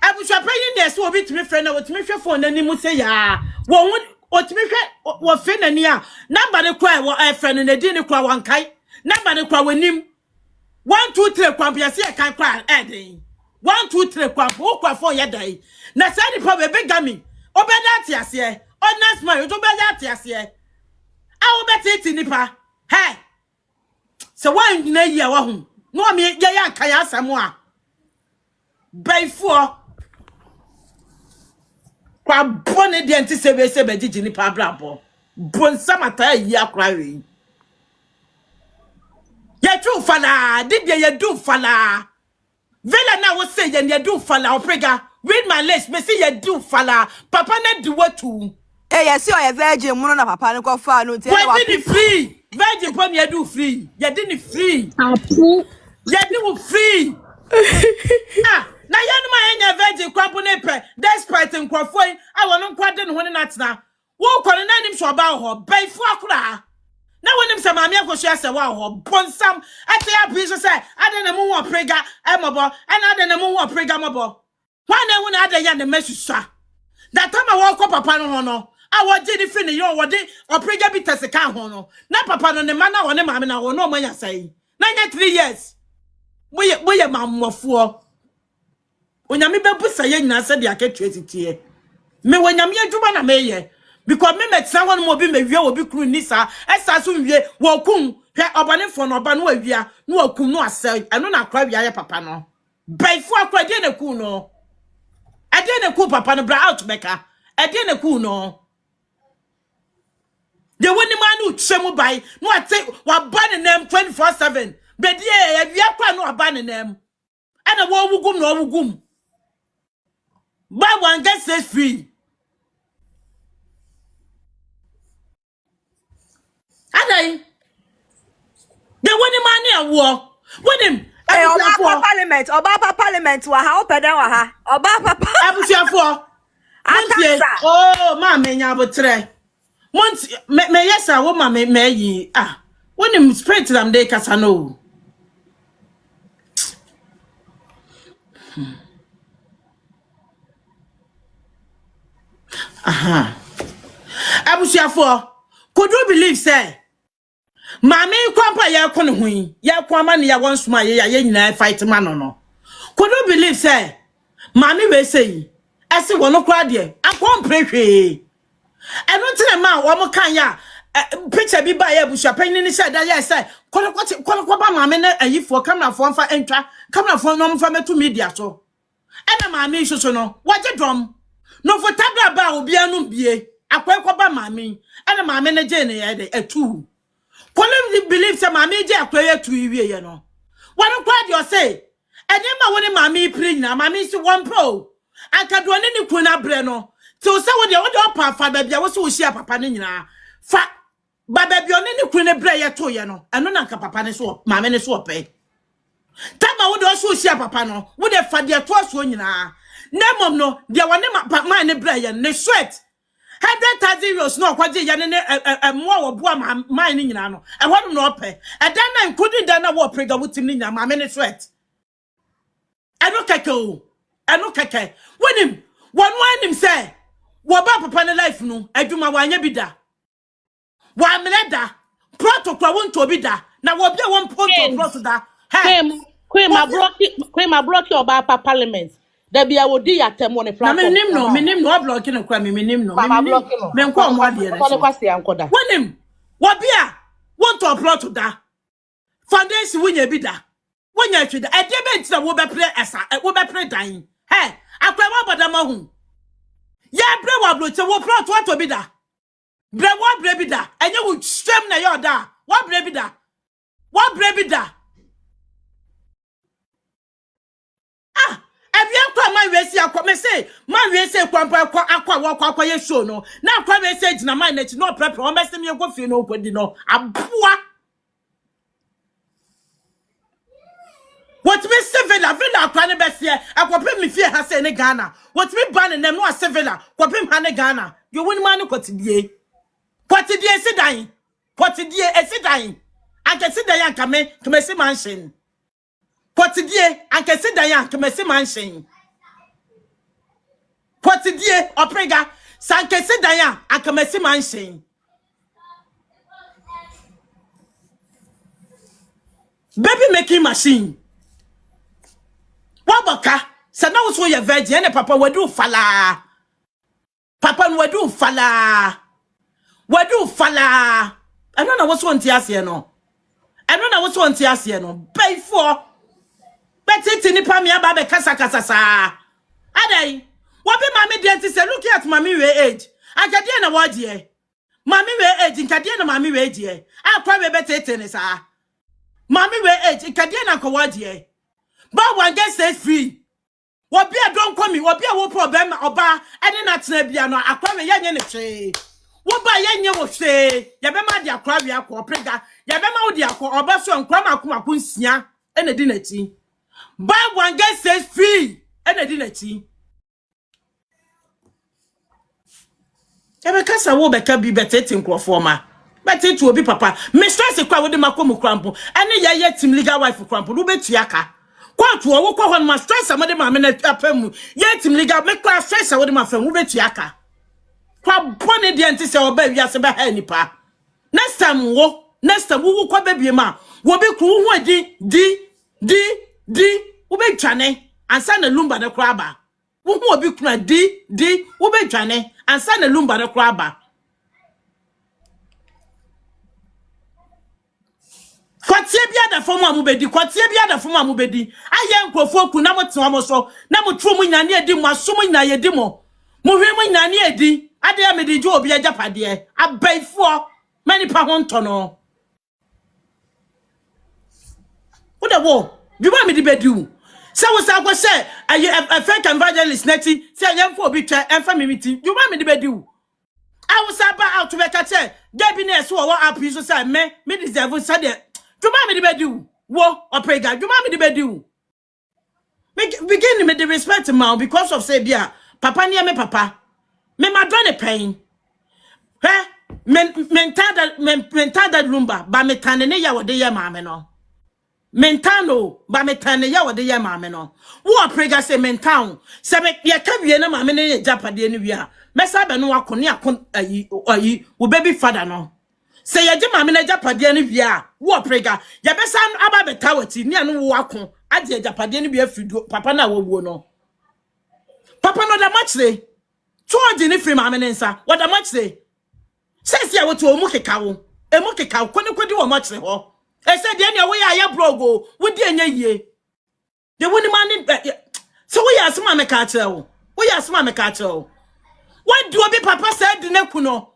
Abusapani dey so obi timi friend na wo timi hwe phone na ni mu say ya. Wo otimi hwe wo fe na ni a. Number ne kura wo friend na di ne kura wan kai. Number ne kura wonim. 1 2 3 kwampa se kan kwa eden 1 2 3 kwampa o kwa phone yedai na say the problem be gami obeda atiase honest man you obeda atiase a obeti nipa hey so wan na yi a wa hu no me ye ya kan ya asamo a baifuo kwa bone de enti se be gigi nipa brabo bon samata yi akra we ye do fala did ye do fala vela na wo say ye do fala oprega read my list me say ye do fala papa na do what to eh yes you are virgin muno na papa ne ko fa no te wa did free virgin pon ye do free ye did free Apu. ye do free ah na ye no ma enya virgin kwapo ne pe despite nkrofo I won nkwade ne ho ne natena wo kwone na nim so ba ho baifu akura na wonim se maame akosu ase wa ho bonsam ate abiso se ade na mu ho prega emobo ana ade na mu ho prega mobo wan na hu na ade ya na mesusa that time I walk up papa no ho no a wo je di fi ne yo wo de oprega bi teseka ho no na papa no ne ma na wo ne maame na wo no manya sai na nya 3 years boye mamofo onyame bebusa ye nyina se de aketwe titie me wonyame adwuma na meye because me metsa won mo bi mewie obi kru nisa esa so wie wo kum hwe obanefo no oba no awia no wakum no asel eno na akwa wia ye papa no baifu akwa de na ku no ade na ku papa no bra out beka ade na ku no de woni ma no twemu bai no ate wa ba ne nam 24/7 be de ya wia kwa no aba ne nam ana wo wugum no wugum ba wan get set free adai de woni ma ne awo wonim Oba parliament wa ha opeda wa ha oba papa abusiafo montie oh ma menya abotre montie me yesa wo ma me yi ah wonim spirit them dey kasa no aha abusiafo could you believe say mama kwampa ya kono hui ya kwama ne ya wonsuma ye nyina fight man no could you believe say mama we say ase wono kwa de akompehwe eno tire ma wo mo kan ya picture bi ba ya busuapan ni sha da ya say kono ba mama na ayifo camera fo mfa entwa camera fo no mfa metu media so ena mama isoso no waje dom no for tabra ba obi anu bie akwekwa mama ena mama na je ne ya de atu Colin believe say mama je akweye tu iwie ye no. Wan kwa de o say enema woni mama pri nyina mama si one pro. Anka do ne ku na bre no. Ti o say wo de opa fa ba bia wo so wo hia papa ne nyina. Fa ba ba bia ne ku ne bre ye to ye no. Eno na nka papa ne so mama ne so ope. Tama wo de o so hia papa no. Wo de fa de to so nyina. Nemom no de wone ma ne bre ye ne sweat. 100,000 euros no kwaje ya ne mo wo boa man ni nyina no e ho no ope e dan na including dan na wo prega wutim ni nyama me ne sweat eno keke wonim wonu anim say wo ba papa ne life no adwuma wanya bi da wa mleda protocol won to bi da na wo bia won protocol da Queen ma block oba parliament da bia wo di yatem won platform na menim no block no kwa menim no me nko mo ade ne kwase ankoda wonim wo bia won to plot da foundation wonya bi da wonya twi da e de be ntina wo be pre esa wo be pre dan he akwa wo boda ma hu ya bre wo bloche wo plot wo to bi da bre wo bre bi da enye wo stream na yo da wo bre bi da ah ebia kwa man we say akwa me say man we say akwa ye show no na akwa we say gina man na ti no prepare o me say me go fi no kwadi no aboa what me sevilla akwa ne be se akwa pe me fie ha say ne Ghana what me ban nem no sevilla kwa pe ha ne Ghana you win man kwatidie sidan kwatidie esidan anke sidan anka me to me say mansion kwatidie anke sidan anka me say mansion kwatidie oprega sanke sidan anka me say mansion baby making machine Wabaka, sa na wo ye virgin ne papa wadu fala. Papa wadu fala. Wadu fala. I don't know what's one tiase no. I don't know what's one tiase no. Pay for. Betty nipa me aba be kasa sa. Adai. What be mama dey say look at mommy we age. Akade na what dey. Mommy we age, nkade na mommy we age. Akwa we betete ne sa. Mommy we age, nkade na ko what dey. But one get set free. What be a don't come me, what be a wo problem oba, and then at Nebia no aqua yan ye say. What by yan ye will say, Yabema dia crabia ko prega, Yabema dia ko obaso and crama kuma kunsia, and a dinnerty. But one get set free, and a dinnerty. Ebekasa wo beka bi betetin krofoma. But it will be papa. Mistress e kwa wo de makomu crampo, and ye team legal wife crampo, no bet yaka. Kwatu wo kwa hon ma stress amade ma me na apam yetim liga me kwa stress wo de ma fam wo betu aka kwa bone de enti se oba wiase be ha nipa next time wo kwa bebie ma wo be kru hu adi di wo be twane ansa na lumba na kwa ba wo hu obi kru di wo be twane ansa na lumba na kwa ba kwatie bia da fomu amubedi kwatie bia da fomu amubedi aye nkrofo ku na motewa mo so na motru mu nyane edi mo asom nyane edi mo hwe mu nyane edi ade ya medi jo obi ajapade abaifo mani pa ho ntono oda wo bi ba medi bedi se wo sa go se aye fake evangelist neti se yemfo obi twa emfa mimiti bi ba medi bedi I was about out to make a check. Debbie Ness, what up you say, me deserve said. You want me to bedu? Wo or pray God? You want me to bedu? Begin with the respect man because of say bia. Papa near me papa. Me madone pain. He mental that lumba. Ba me tane ne ya wode ye mame no. Mentano ba me tane ya wode ye mame no. Wo pray God say mental. Say me ye ka wie na mame ne japade ni wi a. Mesa be no akone akon ayi wo baby father no. Say ya jema me na japade ni bia wo prega ya besa aba betawati ni anu wo akon ade japade ni bia fido papa na wo no papa no da match say told ni free ma me nsa what da match say ya wo to omu keka wo emu keka koni kodi wo match ho e say de na wo ya blogo wo de anya yie de woni man so wo ya asoma me ka kire wo ya asoma me ka kire wo what do obi papa said de neku no.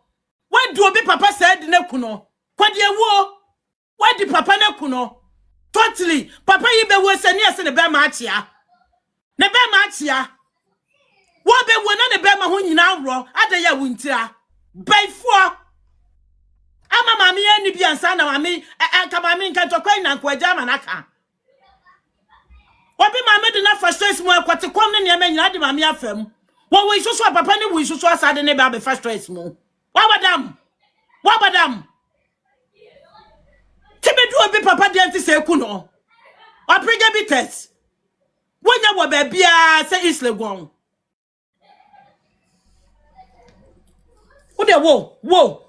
What do obi papa said neku no? Kwadi ewo. What di papa neku no? Totally. Papa yibe wo se ni ase ne be ma atia. Ne be ma atia. Wo be wo na ne be ma ho nyina wro. Ada ya wuntira. Baifo. Ama mami ani bi ansa na mami ka mami nka tokwan na nkwaja manaka. Obi mami de na frustrate mu akwate kom ne ne nyina de mami afam. Wo wo isusu papa ne wo isusu asade ne be frustrate mu. Wabadam. Tibe do obi papa de anti se ku no. Oprega bites. Wonya wo ba bia se islegon. Wo.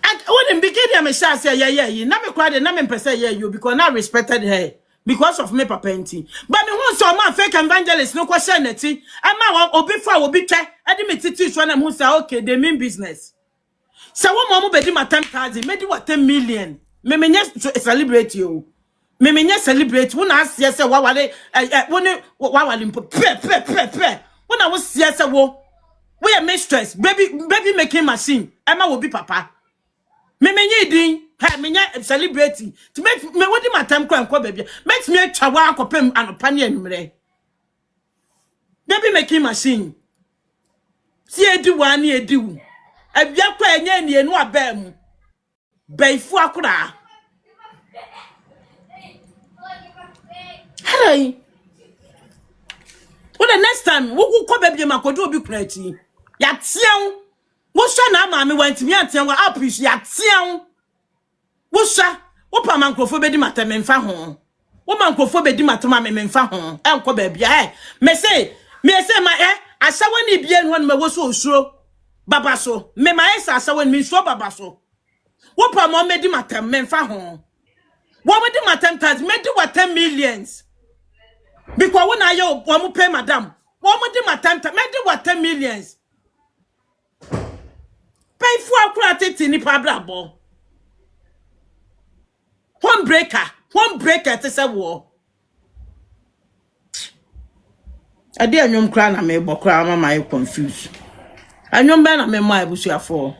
And when in beginning me say yeah. Na me cried na me pese you because I respected her because of me papa enti. But me won so man fake evangelist no question neti. Ama obi fa obi twa. Ade me titi so na mu say okay they mean business. So one mama bedi ma 10,000, maybe what 10 million. Me celebrate you. Me celebrate. When I see say wawale, wawale pe. When I was see say wo, we are mistress. Baby making machine. Emma will be papa. Me din. Hey, me celebrate. To make me what my time kwa baby. Makes me chawa akopem anopani enumre. baby making machine. See a do one year do. A biakwa enye enu abem. Beifu akura. Hey. Well, the next time, we go baby makodo obi kurati. Ya tian. Wo sha na maame went me atian wa appreciate ya tian. Wo sha, wo pa mankrofo bedi matem mfa ho. Wo mankrofo bedi matoma me mfa ho. Enko baby eh. Me say ma asawa ni bia no me wo so osuro. Baba so. Me ma esa asawa ni so baba so. Wo pa mo medi matem mfa ho. Wo medi matem taz medi what 10 millions. Because when I yo one pay madam, one more my time, maybe what 10 millions. Pay for a credit in the pablabo. One breaker to say war. I dear young crown I may book crown my confused. I know man I may my bush for.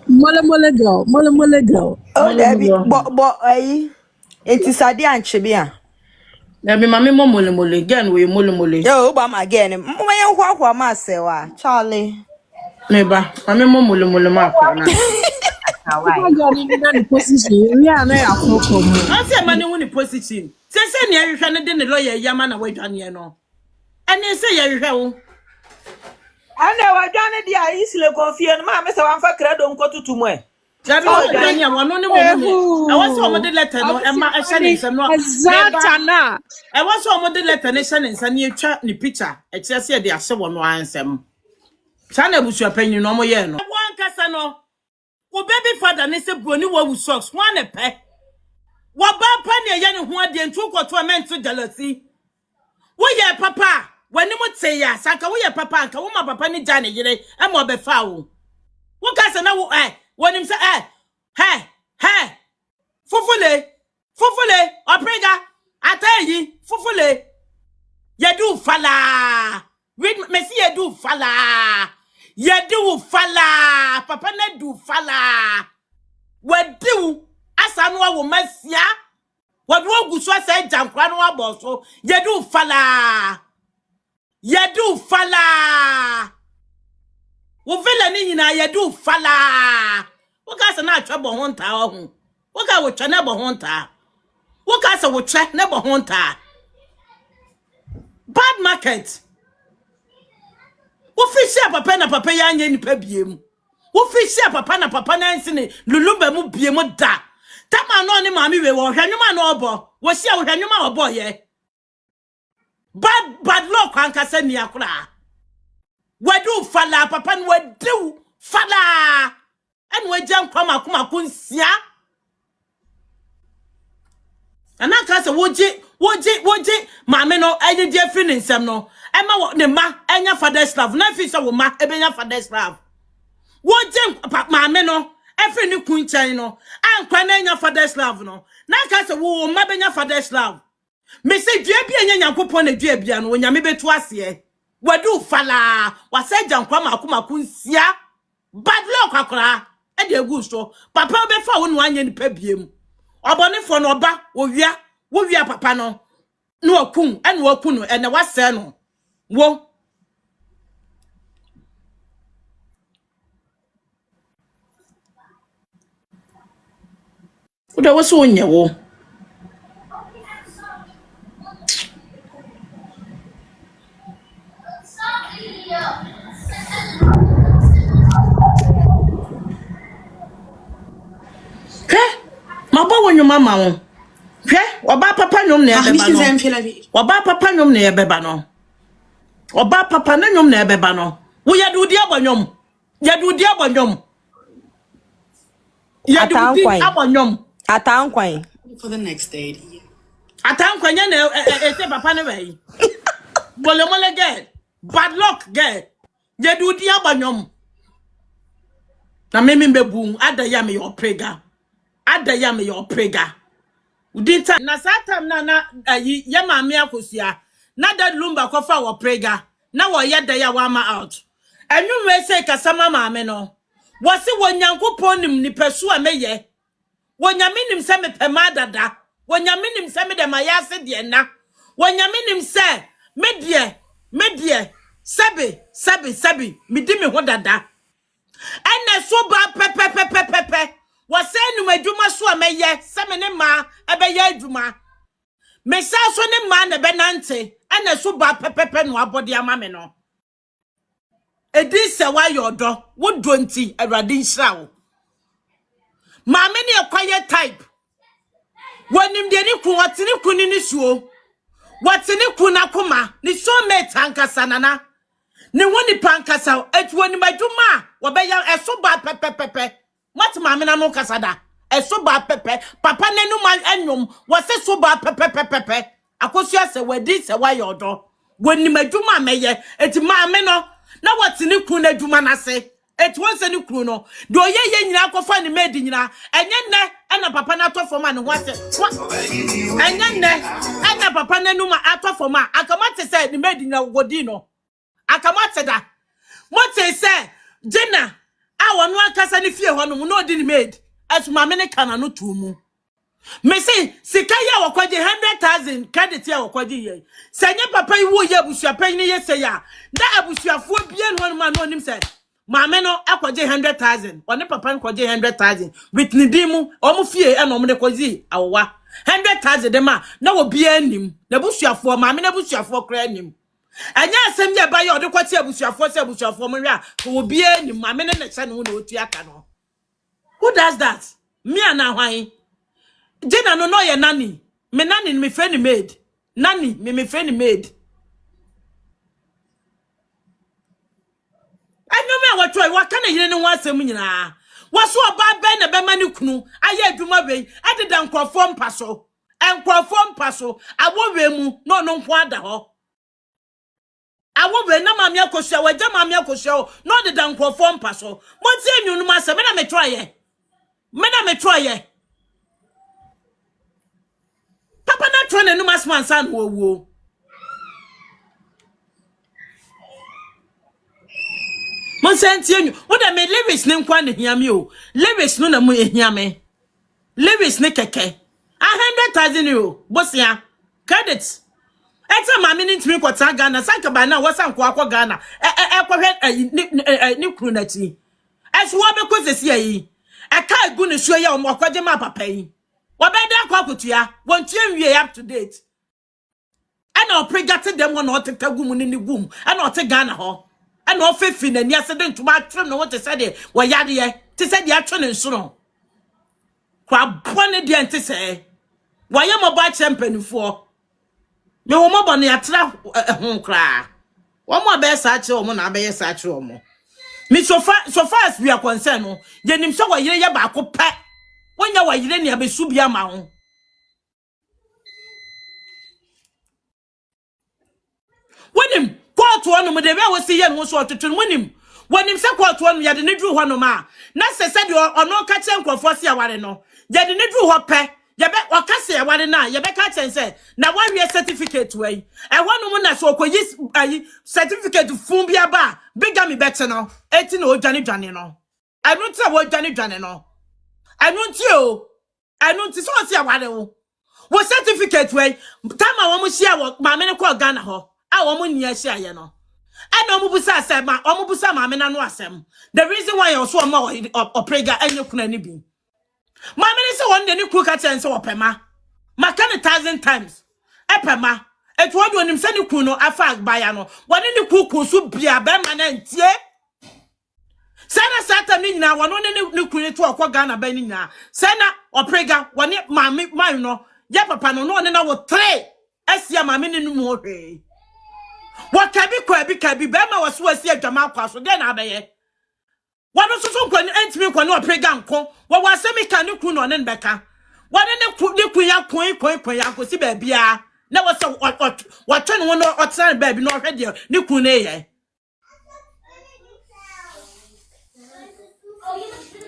Mole girl. Oh, Debbie, but it is a dear and chibia. There be mammy mole again we mole. Yo, Obama again. My uncle, Marcella, Charlie. Neighbor, mammy mole mark. Position. Yeah, I say money win position. Say near you can the lawyer Yaman away done no. And you say you have. I know I done it. Yeah, easily confused. Mamma, so I'm for credit. Go to tomorrow. I was some of the letter, no, and my sending some more. I was some of the letter, and sending you chat the picture. It's just here they are so one some. China was your opinion no more. One Cassano. Well, baby father, and it's a brony wo socks, one a pet. What bad penny a young one and took or to a man to jealousy? Well, yeah, papa. When you would say yes, I can we a papa and come papa ni Johnny, I'm more be foul. What Cassano, when him say, hey, Fufule, Oprega, I tell ye, Fufule, ye do fala, read Messi, ye do fala, Papa ne do fala, what do, as I know, will Messia, what would you say, Jam Crano Bosso, ye do fala, wo villain na ye do fala. What gas na trouble hunter ho. What gas wo twa never hunter. What gas wo twa never hunter. Bad market. Wo fish papa na papa ya anye nipa biem. Wo fish papa na papa na nsi ne lulumba mu biem da. Tama no ne maami we wo hwanwuma no obo. Wo sia wo hwanwuma obo ye. Bad luck anka se ni akura. Wadu fala papa no wadu fala and we jam kwama kuma kunsia anaka se woje maame no aye je free nsem no ema ne ma enya father's love na fi se wo ma ebenya father's love woje maame no efri ni kunchan no ankwa na enya father's love no na ka se wo ma benya father's love me se dua bia nya nyankopon na dua bia no nyame betu ase wadu fala waseja nkwama akuma kunsia bad luck akora e de egu so papa be fa wonu anye ni pabiem obone fo no oba wo wia papa no no akun ene wakun ene wase no wo uda wo so onye wo Wonyo mama won hwe oba papa nyom na ebeba no oba papa nyom na ebeba no oba papa na nyom na ebeba no wo yadudi abonyom yadudi abonyom atankwan for the next day atankwan na ese papa ne wey bolomole girl bad luck girl yadudi abonyom na meme mbebu adaya me your prega adaya me your prega udinta na satam na ayi ye maame akosia na that lumba kofa wo prega na wo yedaya wa ma out enwum we say kasama maame no wo se wonyankopon nim ni pesu ameye wonyame nim se me pema dada wonyame nim se me de mayase de na wonyame nim se me de Sebi, me di me ho dada. Ene so ba pepe. Was saying no adwuma so ameye, se me ne ma ebeye adwuma. Me sa so ne ma na benante, ene so ba pepe no abode ama me no. Edi se wa yodo, wo donti awrade nhira wo. Ma me ne ekwaye type. Wonim de ni ku watini ku ni suo. Watini ku na koma, ni so mate ankasa nana. Ni woni pankasa, etwo ni madwuma, wo be ya eso ba pepe. What mamma no casada? A so bad pepe, papa nenu man enum, was a so bad pepe. Akosia se we this a why your door. When you may do my mayor, it's my meno. Now what's in the kuna do man I say? It was a new kuno. Do ye nako find the maid in and then and a papa nato for man what? And then and a papa nenuma ato for man. I come out to say the maid in a godino. I come out to that. What they say, dinner. Awa no akasa ne fie ho no no di made as ma me ne kana no tumu me say sika ya wakwaje 100,000 credit ya wakwaje ye senye papa yi wo ye abusuapan ne ye say ya da abusuafo bie no ma no nim say ma me no akwaje 100,000 one papa nkwaje 100,000 with ni dimu omo fie e no mo ne kwaji awa 100,000 de ma na wo bie anim na busuafo ma me na busuafo kra anim Anya asem ye ba ye ode kwati abusuafo mo hwa ko obi ani mame ne neche no na otu aka no. Who does that? Me ana hwan. Jena no ye nani. Me nani me friend maid. Nani me friend maid. Anyo me awotoi wa kana yire ne ho asem nyina. Waso oba be na be mani kunu aye adwuma be adeda nkrofo mpaso. Enkrofo mpaso awowe mu no nko ada ho. Awo be na mamia kosia waja mamia kosia no de dan krofo mpaso monti enunu ma se me na me try ye papa na try na numa sman san wo mon senti enu wo da me Lewis ne nkwa ne hiame o Lewis no na mu ehiame Lewis ne keke 100,000 euro bosia credit Ete mami ni ntimi kwota Ghana sanka ba na wasa nkwa akwa Ghana kwahwe ni kru na ti esu wa be kwesesi ayi ka egu ne suo ya omo kwaje ma papa yi wa be da akwa kotua wontie nwie up to date ana opregate dem wona oteta gum ni gum ana ote Ghana ho ana ofefi na ni accident ma atrem na what say de wa yade ye te say de atwe ne nso no kwa bone de ente say wa ye mobile champion fo me wo mo bone atra ho kra wo mo be sa che wo mo na be ye sa che wo mo me so far as we are concerned no ye nim so wa yire ye ba ko pa wonya wa yire ne abesu bia ma ho wonim kwatu onu mo de be wo si ye no so otutun wonim se kwatu onu ye de ne dru ho no ma na se de ono ka che nkrofo si aware no ye de ne dru ho pe Yebe wakase ya wale na yebe ka chense na one year certificate we e wonu mu na so koyi certificate fun bia ba bigami bete no eti na odwane no anu ti wo dwane no anu ti so ti ya wale wo certificate we tama wo mu hia wo ma me ne ko Ghana ho a wo mu nia hia ye no ana wo mu busa asem ma wo mu busa ma me na no asem the reason why you so ma oprega enye kuna ni bi Mammy say one day ni cook at and so opema. Makana 1,000 times. Epema. Et what when him send you kuno afag bayano. One in the cook soup be a beman and tie. Sana sata mina one ni kuni to a Ghana benina. Sana or prega one yet mammy mino. Yapapa no one our three. Esia mammy no more. What can be Bema was so see a Jamal so then abaye. Wano so kwani entimi kwani oprega nko wo wasemi ka ne kru no ne beka wani ne kru ya kon ya ko si ba bia na wo so watwe no no otran ba bi no hwe de ne kru ne ye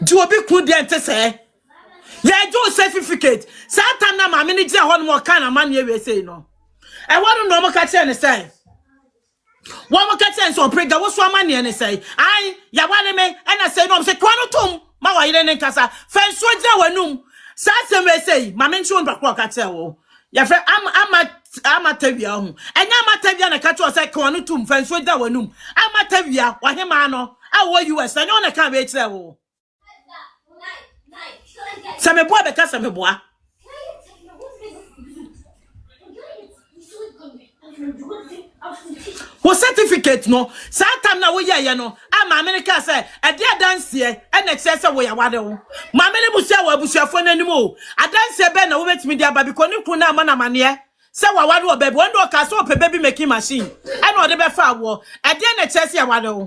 di obi kru de ente se ya jo certificate satan na ma me ne gye ho no ka na ma ne we sei no e wonu no mo ka che ne sei one more catch so prega wo so amane ne say ai ya wane me na say no say kwano tom ma wa yire ne nkasa fa so gira wanum sa sem we say ma me nchi on bakwa ka che wo ya fre ama amatavia ho enya amatavia na ka to say ka wonu tum fan so da wanum amatavia wahema no awo US enya ona ka be kire wo sameboa be ka sameboa wo certificate no satam na wo ye no ama America say e dia dance e na kire say wo ya wade wo ma me ne busia wo abusuafo nanim o adanse be na wo betimi dia ba biko ne kru na ama na mane se wa wade wo baby won do ka so pe baby making machine e na o de be fa wo e dia na kire say ya wade wo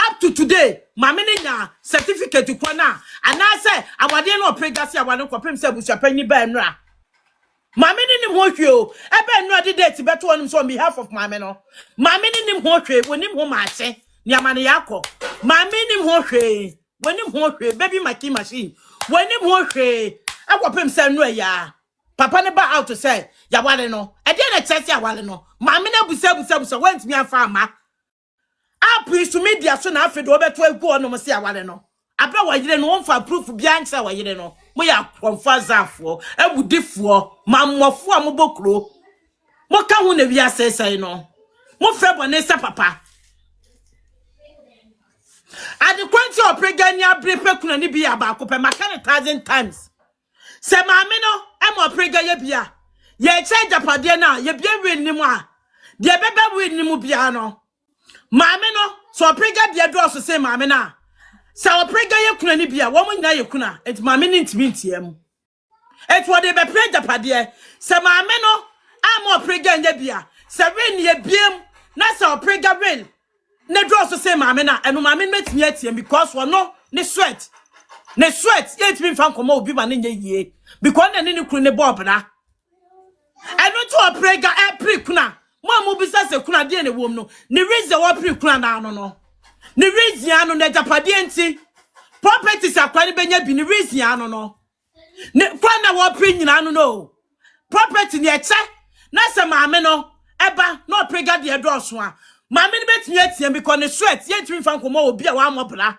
up to today ma me ne nya certificate kwa na ana say awade na opregase ya wade ko pem say abusuapanyi ba enra Mami ni ho hwe o ebe no de date beto onim so on behalf of mami no mami ni ho hwe wonim ho maache ni amane yakọ mami ni ho hwe wonim ho hwe baby making machine wonim ho hwe akwapem say no ya papa ne ba out to say ya wale no e de na chese ya wale no mami na busa went me afa ama apri to media so na afi do beto egu onom say ya wale no abra wa yire no won fa proof bia ncha wa yire no mo ya konfazafo ebudifo mamofo amobokro mo ka hu na wi asesai no mo febo ne sa papa adi kwanti opregani abrepe kuna ni bia ba ko pe maka 1,000 times se maame no e mo oprega ye bia ye che japade na ye bia wi nimu a de bebe wi nimu bia no maame no so oprega bia do so se maame na sa oprega ye kuna ni bia wo mo nyina ye kuna et maame ni ntimi ntiem et wo de be prega pade se maame no am oprega nya bia se wen ye biem na sa oprega wen ne draw so say maame na eno maame metimi atiem because wo no ne sweat ye ntimi fan koma obi ma ne nya yie because na ne kunu ne bob na eno to oprega e pre kuna mo bisa se kuna de ne wom no ne reason wo pre kuna na no ni reason anu na japade enti properties akwa ni benya bi ni reason anu no ne kwa na wo pre nyina anu no property ni eche na se maame no eba no prega de edoso a maame ni betimi atiem because ne sweat ye ntimi fa nkomo obi a wa mobra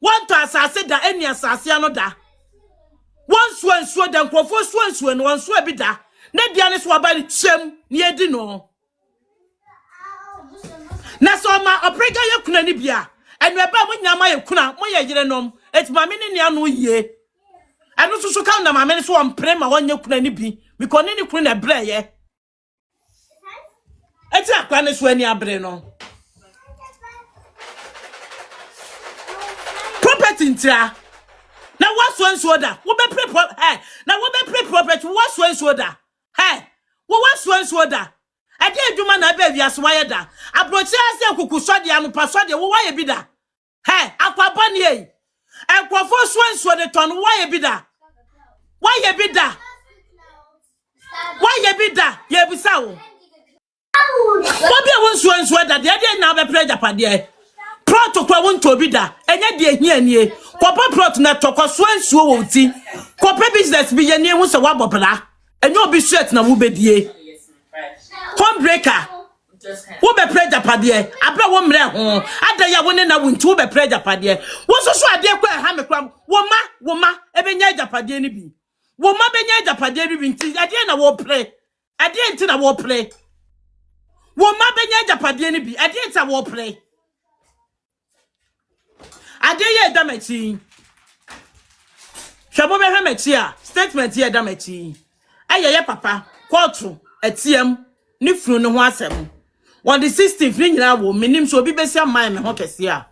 won to asase da eni asase anu da won suo da nkrofo suo no won suo bi da ne bia ne so aba ni chem ni edi no na so ma oprega ye kuna ni bia enu eba mo nyama ye kuna mo ye yire nom et ma me ni anu ye anu susu kan na ma me so on prema wonye kuna ni bi because ni kuna na bre ye eti akwa ne so ani abre no property ntia na waso da wo be pre na wo be pre property waso da wo waso da ade adwuma na ba wiase waye da abrochi ase kukusode anopa sode wo waye bi da akwaba ne yi ekwofo so de ton waye bi da ye bisa wo obi e won so da de na be preja pade protocol won to bi da enye de ehia nie kopa prot na tokọ so wo ti kopa business bi ye ne hu se wabobra enye obi shirt na wo bedie home breaker wo be preja pade abra wo mre ho ada ya woni na wunti wo be preja pade wo so ade kwa ha me kram wo ma ebenya japade ni bi wo ma benya japade ni bi nti ade na wo pre ade nti na wo pre wo ma benya japade ni bi ade nti na wo pre ade ye damachi hwabo be hwamachi a statement ye damachi ayeye papa court atiem ni funu ne ho asem on the 16th ni nyina wo menim so obi besia man me ho kese a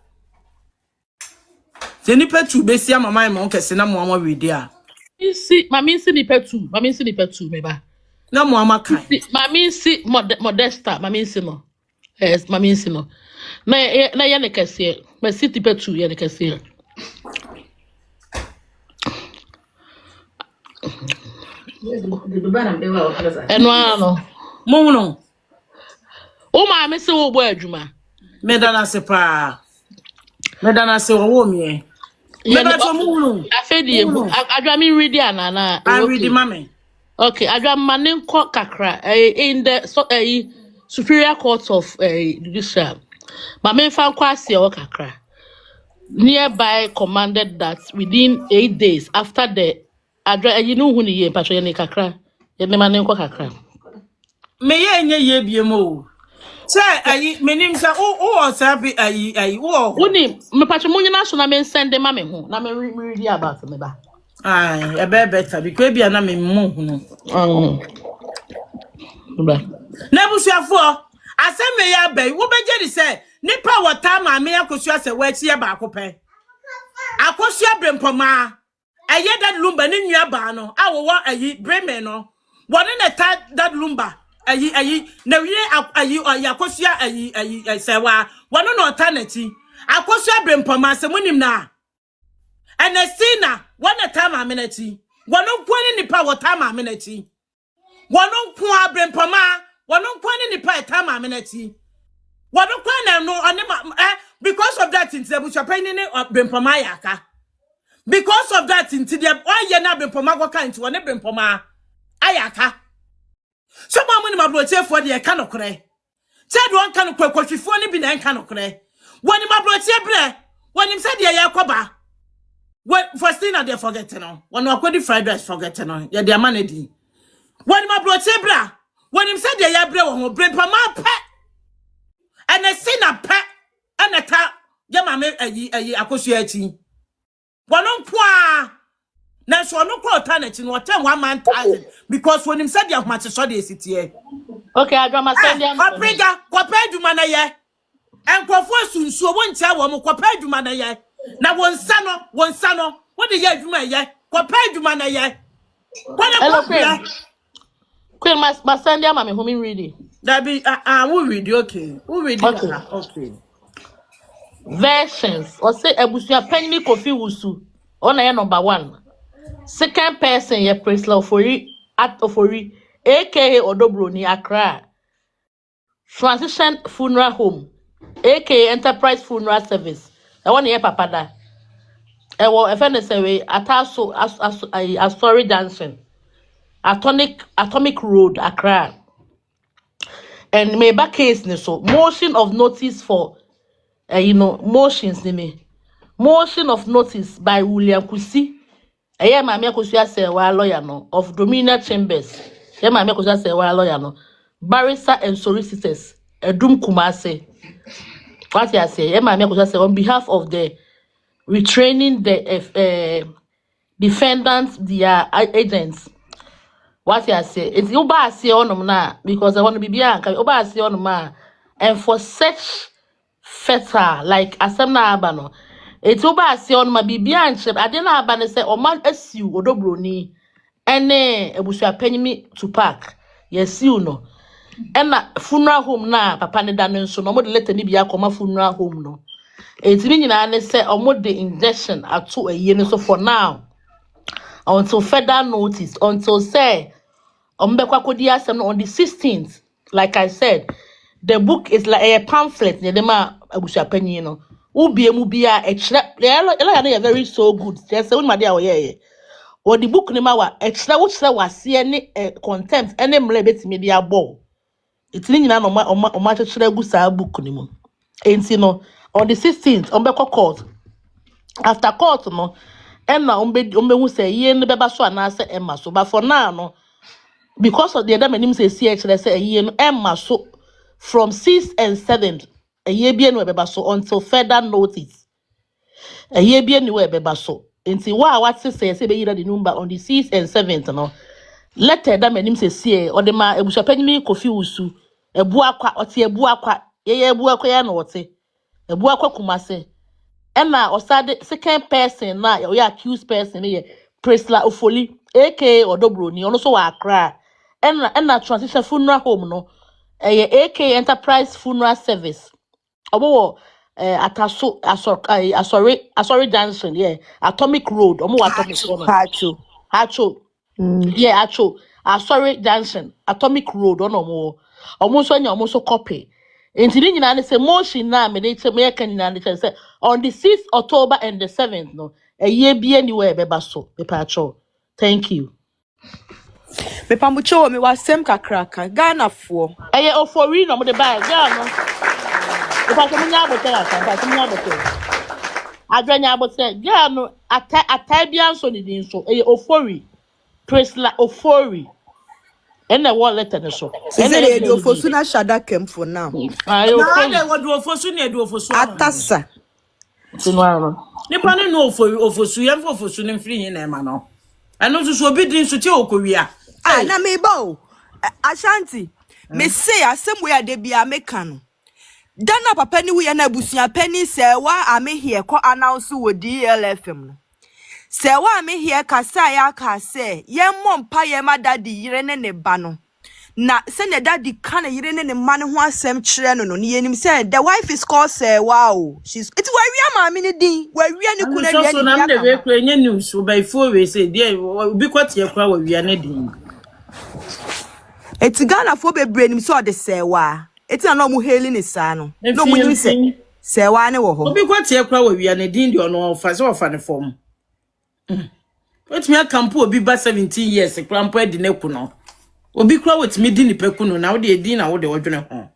se ni petu besia mama me ho kese na mo ama wede a mami si ni petu me ba na mo ama kan mami si modesta mami si no yes mami si no na ye ne kese me si ti petu ye ne kese eno ano mo no o ma me se wo bo adwuma me dana se pa me dana se wo mi me ba to mo no afedi adwa mi ready anana I ready mama okay adwa mane nko kakra in the superior court of judicial mama fa nkwa ase o kakra nearby commanded that within 8 days after the adwa you know hu ni ye patro ye ni kakra ye me mane nko kakra me ye biemo. Say ayi menim say o sabi ayi wo. Woni me patch munye na so na me send ma me ho na me read about me ba. Ai, e be better because bia na me mu hu. Ba. Na busuafo, asem me ya bai, wo beje di say nipa wota ma me akosua se wa chi e ba akopɛ. Akosua brempoma. Eye that lumba ni nua ba no, awo ayi breme no. Wone na ta that lumba. Ayi na wie ayi akosua ayi sewa. Wone no alternate. Akosua brempoma se munim na. Enesina, wone ta ma menati. Wone kwani nipa wota ma menati. Wone kwa brempoma, wone kwani nipa ta ma menati. Wone kwani no because of that in Sebuchapeni ni brempoma yaka. Because of that, into the oye na brempoma go kind to one brempoma ayaka. Some money my brother for the canocre. Said one can quote if one be nine canocre. When my brother bre, when him said ya yakoba. What first thing they forgetting on. When I the fried rice forgetting on. Ya their money. When my brother bra, when him said ya bre one brempoma pet. And a sinner pet and a tap. Ya mame ayi akosua Wanon kwa na so no kwa alternative no 1,000 because when him said you much so dey sit here. Okay, I drama send them. Oprega, kwapa aduma na ye. Enkrofo sunsuo wontia wo mo kwapa aduma na ye. Na wonsa no, what dey aduma ye? Kwapa aduma na ye. Hello, Queen, my send them, I'm home reading. That be we read okay. We read okay. Versions or say Ebusua Penny Kofi Wusu on number 1. Second person ye Presla Ofori at Ofori aka Odobroni Accra. Transition Funeral Home aka Enterprise Funeral Service. I want ye papada. I will offend say Ataso as story dancing. Atomic Road Accra. And may back case ni so motion of notice for motions me. Motion of notice by William Kusi. Mami Akosia Sewa lawyer no of Dominion Chambers. Mami Akosia Sewa lawyer no. Barrister and solicitors. Edum Kumase. What I say? Mami Akosia Sewa on behalf of the retraining the defendants, their agents. What I say? It's Uba see on na because I want to be bianca. Uba see on ma and for such fertile like asemna abano eti oba ase on ma bibia nche ade na abane se o man asiu odobroni ene ebusua panyimi to park yesiu no ena funeral home na papa ne da nso no mo de letter ni bia akoma funeral home no eti bi nyina ne se o mo de injection ato aye no so for now until further notice until say ombekwa kodi asem no on the 16th like I said. The book is like a pamphlet. The ma Ebusua Penny, Ubie mubia extra. They are very so good. There's one my dear. Or the book nema wa extra which was see any contempt any mlebet media ball. It's in no ma extra good book nimo. And on the 16th ombeko court. After court no, and now umbe who say ye no beba so anase Emma so. But for now no, because of the other name say CH say ye no Emma so. From 6th and 7th, a year be anywhere so until further notice. A year be anywhere so. Until what say the number on the 6th and 7th, no. Letter that my name say, or the ma Ebusua Penny Kofi Wusu, a buakwa, or tea buakwa, ye buakwa no te, a buakwa kumase. Emma or second person now, we accused person here, Presla Ofoli, aka or Dobroni, also Accra. And transition funeral home no. AK Enterprise Funeral Service. Omo Ataso Asori Dancing, yeah. Atomic Road. Omo Atomic Road. Hacho. Yeah, Hacho. Asori Dancing. Atomic Road. Omo so nya omo so copy. Enti nyina ne say motion na me dey me kan nyina ne say on the 6th October and the 7th no. A year be anywhere beba so. Pepacho. Thank you. Me pamucho me wasem kakraka Ghana for Ofori no mo de buy Ghana. If I come nya bote asa, come nya bote. Adwanya bote Ghana atai bia so ni din so Ofori. Presla Ofori. And the wall letter so. Is it a for sooner shada came for now? I Na what do for soon do for so. Atasa. Nipa no for so yam for so nem free in ma no. Ano so obi din so te okowia. Ah na me bo. Ashanti. Me say asem we ade bia meka no. Dana papa ni we na abusua pani se wa ame here ko announce wo DLFM no. Se wa ame here kasa ya ka se ye mompa ye ma daddy yire ne ba no. Na se ne daddy kan yire ne ma ne ho asem kire no no ne yenim se the wife is called se wow. She's it's where we ma me ni din. Where we ni kuna ria ni. So na me we kura nya news wo by fo we say dey obi kwate ye kura wo wi ne din. Eti Ghana for bebre nim so de sewa. Eti na no mu hailing isa no. No mu nim se sewa ne wo ho. Obi kwate ye kura wo wi ne din de ono fa so fa ne form. What me akampo obi ba 17 years kura mpo edi ne ku no. Obi kura wetimi di ni peku no na wo de edi na wo de wodwene ho.